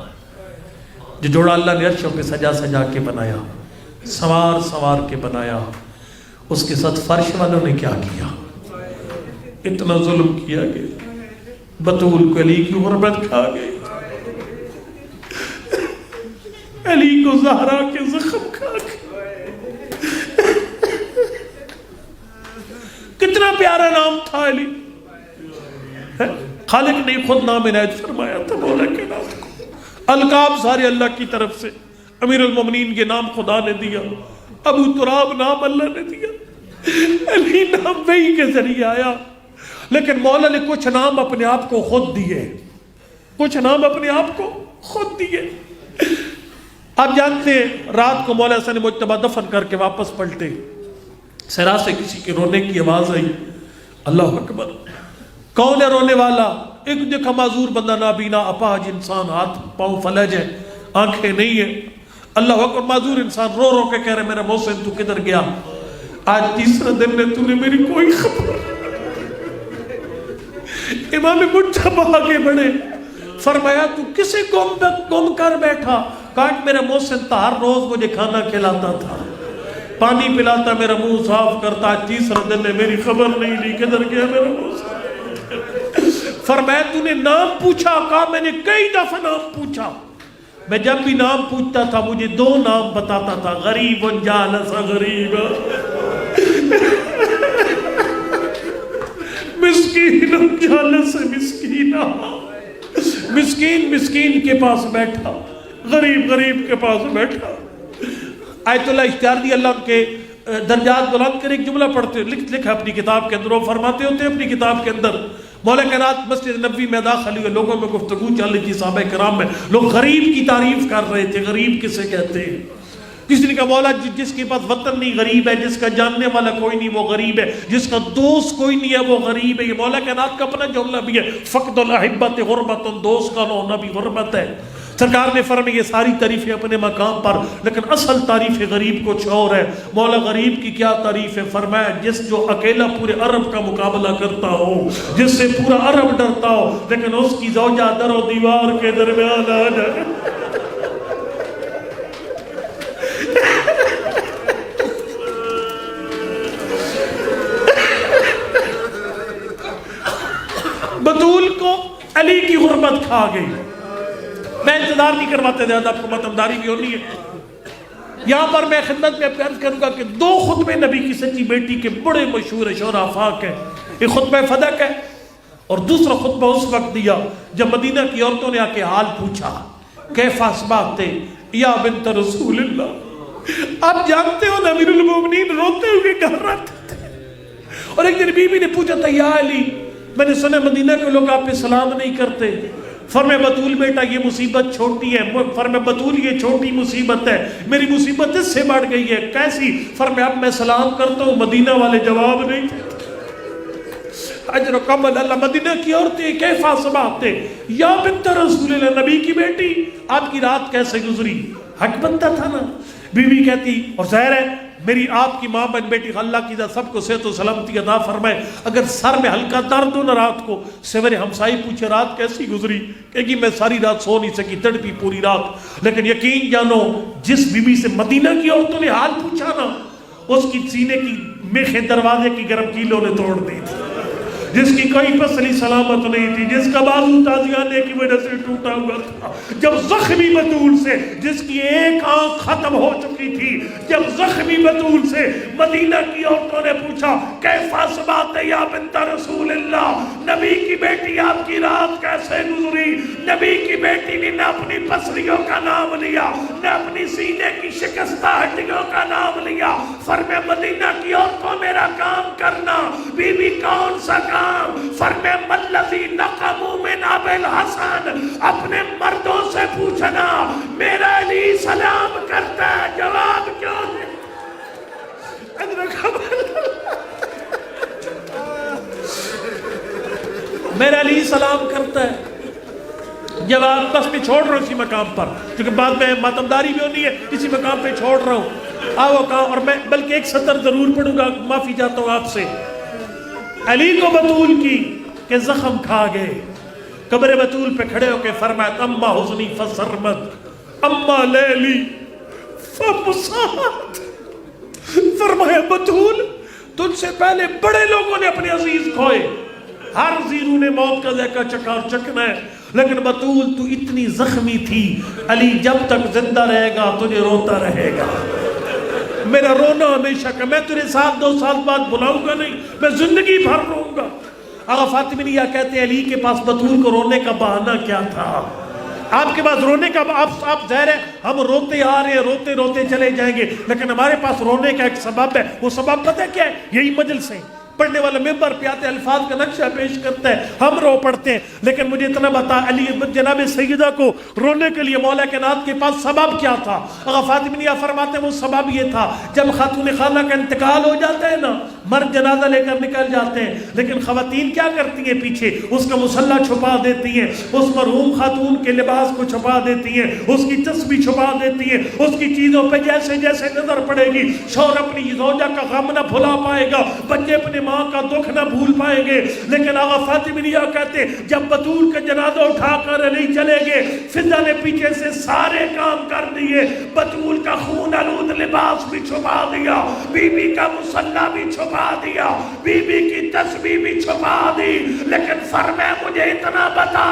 Speaker 1: جو جوڑا اللہ نے عرشوں پہ سجا سجا کے بنایا، سنوار سنوار کے بنایا، اس کے ساتھ فرش والوں نے کیا کیا؟ اتنا ظلم کیا گیا، بطول کو علی کی غربت کھا گئی، علی کو زہرا کے زخم کھا گئی. کتنا پیارا نام تھا علی، خالق نے خود نام عنایت فرمایا تھا مولا کائنات کو. القاب سارے اللہ کی طرف سے، امیر المومنین کے نام خدا نے دیا، ابو تراب نام اللہ نے دیا، علی نام وحی کے ذریعے آیا. لیکن مولا نے کچھ نام اپنے آپ کو خود دیے، کچھ نام اپنے آپ کو خود دیے. آپ جانتے ہیں رات کو مولا حسن مجتبی دفن کر کے واپس پلٹے، صحرا سے کسی کے رونے کی آواز آئی. اللہ اکبر، کون ہے رونے والا؟ ایک دیکھا معذور بندہ، نابینا اپاہج انسان، ہاتھ پاؤں فلج ہے، آنکھیں نہیں ہیں. اللہ اکبر، معذور انسان رو رو کے کہہ رہے میرا محسن تو کدھر گیا؟ آج تیسرا دن ہے، تو نے میری کوئی خبر. امام مجتبی آگے بڑھے، فرمایا تو کسے گم کر بیٹھا؟ کہا میرا محسن تو ہر روز مجھے کھانا کھلاتا تھا، پانی پلاتا، میرا منہ صاف کرتا، آج تیسرا دن ہے میری خبر نہیں لی، کدھر گیا میرا محسن؟ فرمایا تو نے نام پوچھا؟ کہا میں نے کئی دفعہ نام پوچھا. میں جب بھی نام پوچھتا تھا مجھے دو نام بتاتا تھا، غریب جالس غریب، مسکین جالس مسکینہ. مسکین مسکین کے پاس بیٹھا، غریب غریب کے پاس بیٹھا. آیت اللہ اشتہاردی اللہ کے درجات بلند کر ایک جملہ پڑھتے لکھا اپنی کتاب کے اندر. وہ فرماتے ہوتے اپنی کتاب کے اندر، مولا کائنات مسجد نبوی میں داخل ہوئے، لوگوں میں گفتگو چل رہی تھی، صحابہ کرام میں لوگ غریب کی تعریف کر رہے تھے. غریب کسے کہتے ہیں؟ کسی نے کہا مولا جس کے پاس وطن نہیں غریب ہے، جس کا جاننے والا کوئی نہیں وہ غریب ہے، جس کا دوست کوئی نہیں ہے وہ غریب ہے. یہ مولا کائنات کا اپنا جملہ بھی ہے، فقد الاحبۃ غربۃ، دوست کا نہ ہونا بھی غربت ہے. سرکار نے فرمایا یہ ساری تعریفیں اپنے مقام پر، لیکن اصل تعریف غریب کچھ اور ہے. مولا غریب کی کیا تعریف ہے؟ فرمایا جس جو اکیلا پورے عرب کا مقابلہ کرتا ہو، جس سے پورا عرب ڈرتا ہو، لیکن اس کی زوجہ در و دیوار کے درمیان آ جائے. بطول کو علی کی غربت کھا گئی. میں انتظار نہیں کرواتے زیادہ، آپ کو متمداری بھی ہونی ہے. یہاں پر میں خدمت میں عرض کروں گا کہ دو خطبے نبی کی سچی بیٹی کے بڑے مشہور شعرا آفاق ہیں. ایک خطبہ فدق ہے اور دوسرا خطبہ اس وقت دیا جب مدینہ کی عورتوں نے آ کے حال پوچھا، کیف اصبحت یا بنت رسول اللہ، آپ جانتے ہو نا امیر المومنین روتے ہوئے گھر آتے تھے، اور ایک دن بی بی نے پوچھا تھا یا علی میں نے سنا مدینہ کے لوگ آپ پہ سلام نہیں کرتے، فرمایا بطول بیٹا یہ مصیبت چھوٹی ہے، فرمایا بطول یہ چھوٹی مصیبت ہے، میری مصیبت اس سے بڑھ گئی ہے، کیسی؟ فرمایا اب میں سلام کرتا ہوں مدینہ والے جواب نہیں دیتے، اجر و کمل اللہ مدینہ کی عورتیں کیفا سماتے یا بنت رسول اللہ، نبی کی بیٹی آپ کی رات کیسے گزری؟ حق بنتا تھا نا۔ بی بی کہتی اور ظاہر ہے میری آپ کی ماں بہن بیٹی اللہ کی ذات سب کو صحت و سلامتی عطا فرمائے، اگر سر میں ہلکا درد ہو نا رات کو، سویرے ہمسائی پوچھے رات کیسی گزری، کہے گی میں ساری رات سو نہیں سکی، تڑپی پوری رات۔ لیکن یقین جانو جس بی بی سے مدینہ کی عورتوں نے حال پوچھا نا، اس کی سینے کی میخیں دروازے کی گرم کیلوں نے توڑ دی تھی، جس کی کوئی پسلی سلامت نہیں تھی، جس کا بازو تازیانے کی وجہ سے ٹوٹا ہوا تھا، جب زخمی بطول سے جس کی ایک آنکھ ختم ہو چکی تھی، جب زخمی بطول سے مدینہ کی عورتوں نے پوچھا کیفا سبات یا بنت رسول اللہ، نبی کی بیٹی آپ کی رات کیسے گزری؟ نبی کی بیٹی نے نہ اپنی پسلیوں کا نام لیا، نہ اپنی سینے کی شکستہ ہڈیوں کا نام لیا، فرمایا مدینہ کی عورتوں میرا کام کرنا۔ بی بی کون سا کام؟ فرمایا ملذی نقموا من ابی الحسن، اپنے مردوں سے پوچھنا میرا علی سلام کرتا ہے جواب کیوں دے؟ میرا علی سلام کرتا ہے جواب بس میں چھوڑ رہا ہوں اسی مقام پر، کیونکہ بعد میں ماتمداری بھی ہونی ہے، اسی مقام پہ چھوڑ رہا ہوں۔ آؤ کہاں، اور میں بلکہ ایک سطر ضرور پڑھوں گا، معافی چاہتا ہوں آپ سے۔ علی کو بطول کی کہ زخم کھا گئے، قبر بطول پہ کھڑے ہو کے فرمایا اما حزنی فسرمت اما لیلی فبصات، فرمایا بطول تجھ سے پہلے بڑے لوگوں نے اپنے عزیز کھوئے، ہر زیرو نے موت کا ذائقہ چکا چکنا ہے، لیکن بطول تو اتنی زخمی تھی، علی جب تک زندہ رہے گا تجھے روتا رہے گا، میرا رونا ہمیشہ کا، میں تیرے ساتھ 2 سال بعد بلاؤں گا نہیں، میں زندگی بھر رہوں گا۔ آقا فاطمی یہ کہتے ہیں علی کے پاس بطول کو رونے کا بہانہ کیا تھا؟ آپ کے پاس رونے کا، آپ ظاہر ہے ہم روتے آ رہے ہیں، روتے روتے چلے جائیں گے، لیکن ہمارے پاس رونے کا ایک سبب ہے، وہ سبب پتہ ہے کیا ہے؟ یہی مجلسیں، پڑھنے والا ممبر پہ آتے الفاظ کا نقشہ پیش کرتا ہے، ہم رو پڑھتے ہیں، لیکن مجھے اتنا بتا علی جناب سیدہ کو رونے کے لیے مولا کائنات کے پاس سبب کیا تھا؟ آقا فاطمی فرماتے ہیں وہ سبب یہ تھا جب خاتون خانہ کا انتقال ہو جاتا ہے نا، مرد جنازہ لے کر نکل جاتے ہیں، لیکن خواتین کیا کرتی ہیں؟ پیچھے اس کا مسلح چھپا دیتی ہیں، اس مرحوم خاتون کے لباس کو چھپا دیتی ہیں، اس کی تسبیح چھپا دیتی ہیں، اس کی چیزوں پہ جیسے جیسے نظر پڑے گی شوہر اپنی زوجہ کا غم نہ بھلا پائے گا، بچے اپنے ماں کا دکھ نہ بھول پائیں گے۔ لیکن آقا فاطمی کہتے جب بطول کا جنازہ اٹھا کر علی چلے گئے، فضا نے پیچھے سے سارے کام کر دیے، بطول کا خون آلود لباس بھی چھپا دیا، بی بی کا مسلح بھی چھپا دیا، بی بی کی تسبیح بھی چھپا دی، لیکن فرمایا مجھے اتنا بتا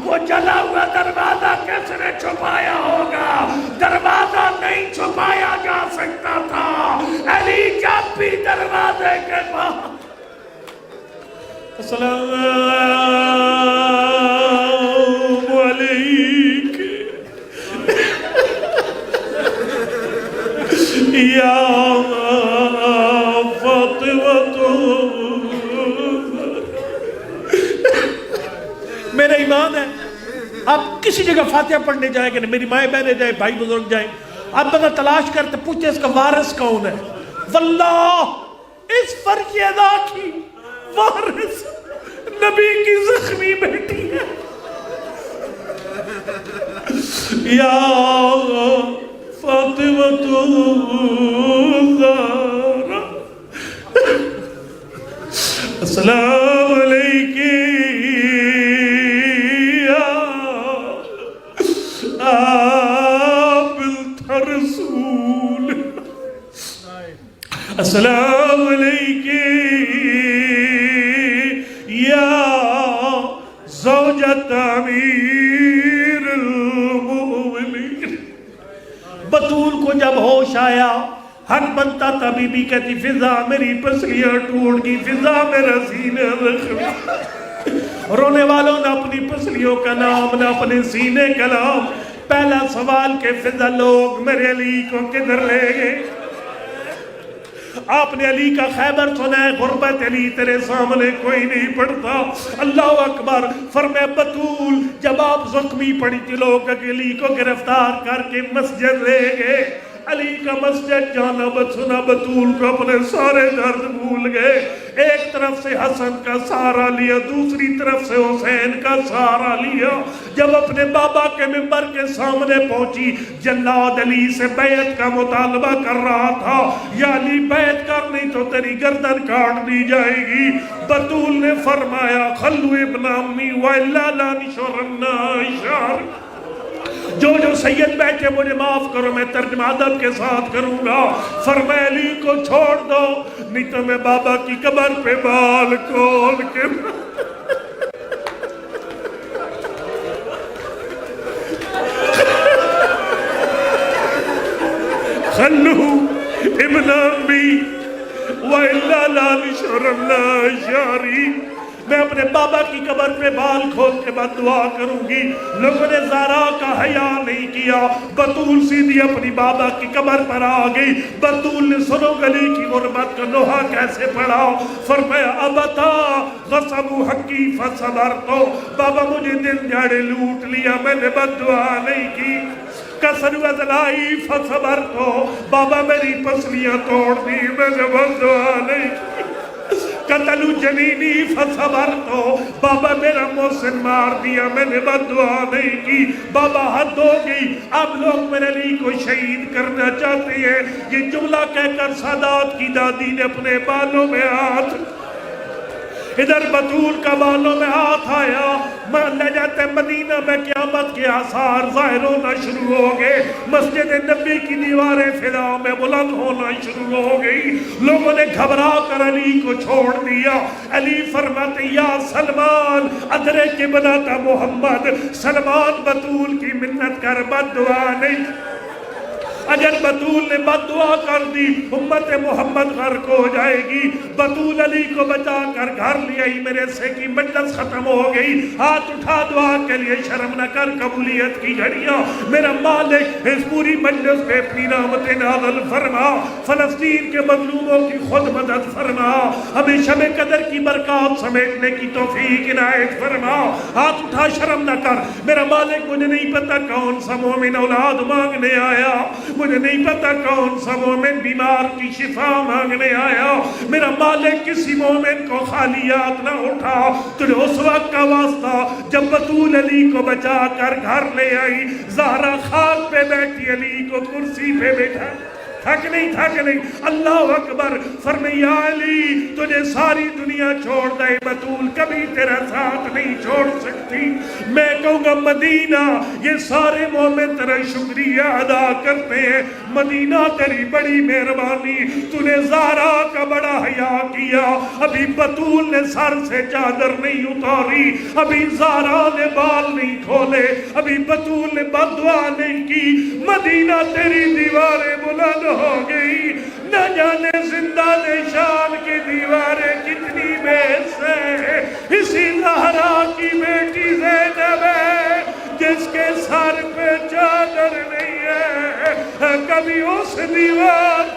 Speaker 1: وہ جلا ہوا دروازہ کس نے چھپایا ہوگا؟ دروازہ نہیں چھپایا جا سکتا تھا، علی جب بھی دروازے کے باہر السلام علیک یا فاطمہ، میرا ایمان ہے آپ کسی جگہ فاتحہ پڑھنے جائیں گے، میری مائیں بہنیں جائیں، بھائی بزرگ جائیں، آپ بندہ تلاش کرتے پوچھتے اس کا وارث کون ہے؟ واللہ اس فرق ادا کی وارث نبی کی زخمی بیٹی ہے۔ یا فاطمہ الزہرا السلام علیکی یا بنت رسول، السلام علیکی زوجت امیر المؤمنین۔ بطول کو جب ہوش آیا حق بنتا تھا، بی بی کہتی فضا میری پسلیاں ٹوٹ گئی، فضا میرا سینہ زخمی، رونے والوں نے اپنی پسلیوں کا نام نہ اپنے سینے کا نام، پہلا سوال کہ فضا لوگ میرے علی کو کدھر لے گئے؟ آپ نے علی کا خیبر سنا ہے، غربت علی تیرے سامنے کوئی نہیں پڑتا۔ اللہ اکبر۔ فرمائے بطول جب آپ زخمی پڑی تھی لوگ علی کو گرفتار کر کے مسجد لے گئے، علی کا مسجد جانا سنا بطول کو اپنے سارے درد بھول گئے۔ ایک طرف سے حسن کا سہارا لیا، دوسری طرف سے حسین کا سہارا لیا۔ جب اپنے بابا کے منبر کے سامنے پہنچی، جلاد علی سے بیعت کا مطالبہ کر رہا تھا، یا علی بیعت کر نہیں تو تیری گردن کاٹ دی جائے گی۔ بطول نے فرمایا خلو ابن امی وَإِلَّا لَا نِشُرَنَّا شَعْرِ، جو سید بیٹھے مجھے معاف کرو، میں ترجمہ ادب کے ساتھ کروں گا۔ فرمایا علی کو چھوڑ دو نہیں تو میں بابا کی قبر پہ بال کھول کے خلو ابن امی وَإِلَّا لَا نِشُرَنَّا شَعْرِ، میں اپنے بابا کی قبر پہ بال کھول کے بعد دعا کروں گی۔ لوگوں نے زہرا کا حیا نہیں کیا، بطول سیدھی اپنی بابا کی قبر پر آ گئی۔ بطول نے سنو گلی کی غربت کا نوحہ کیسے پڑھا، فرمایا ابتا غصبو حقی فصبرتو، بابا مجھے دن دیہڑے لوٹ لیا، میں نے بد دعا نہیں کی۔ کسر وزلائی فصبرتو، بابا میری پسلیاں توڑ دی، میں نے بد دعا نہیں کی۔ قتلو جنینی فصبرتو، بابا میرا محسن مار دیا، میں نے بد دعا نہیں کی۔ بابا حد ہو گئی، اب لوگ میرے علی کو شہید کرنا چاہتے ہیں۔ یہ جملہ کہہ کر سادات کی دادی نے اپنے بالوں میں ہاتھ، ادھر بطول کا بالوں میں ہاتھ آیا، مان لے جاتے مدینہ میں قیامت کے آثار ظاہر ہونا شروع ہو گئے۔ مسجد نبی کی دیواریں فضا میں بلند ہونا شروع ہو گئی۔ لوگوں نے گھبرا کر علی کو چھوڑ دیا۔ علی فرماتے یا سلمان ادرے کے بناتا محمد، سلمان بطول کی منت کر بد دعا نہیں۔ اگر بطول نے بد دعا کر دی امت محمد غرق ہو جائے گی۔ بطول علی کو بچا کر گھر لے آئی، میرے سے کی مجلس ختم ہو گئی۔ ہاتھ اٹھا دعا کے لیے، شرم نہ کر قبولیت کی گھڑیاں، میرا مالک اس پوری مجلس پہ اپنی رحمت نازل فرما، فلسطین کے مظلوموں کی خود مدد فرما، ہمیں شب قدر کی برکات سمیٹنے کی توفیق عنایت فرما۔ ہاتھ اٹھا، شرم نہ کر، میرا مالک مجھے نہیں پتا کون سا مومن اولاد مانگنے آیا، مجھے نہیں پتا کون سا مومن بیمار کی شفا مانگنے آیا، میرا مالک کسی مومن کو خالیات نہ اٹھا۔ تجھے اس وقت کا واسطہ جب بطول علی کو بچا کر گھر لے آئی، زہرا خاک پہ بیٹھی، علی کو کرسی پہ بیٹھا، تھک نہیں، اللہ اکبر۔ فرمایا یا علی تجھے ساری دنیا چھوڑ دے، بطول کبھی تیرا ساتھ نہیں چھوڑ سکتی۔ میں کہوں گا مدینہ، یہ سارے مومن تیرا شکریہ ادا کرتے ہیں، مدینہ تیری بڑی مہربانی، تو نے زہرا کا بڑا حیا کیا، ابھی بطول نے سر سے چادر نہیں اتاری، ابھی زہرا نے بال نہیں کھولے، ابھی بطول نے بد دعا نہیں کی، مدینہ تیری دیواریں بلند ہو گئی۔ نہ جانے زندہ نشان کی دیواریں کتنی بے سے، اسی زہرا کی بیٹی زینب ہے جس کے سر پہ چادر نہیں ہے، کبھی اس دیوار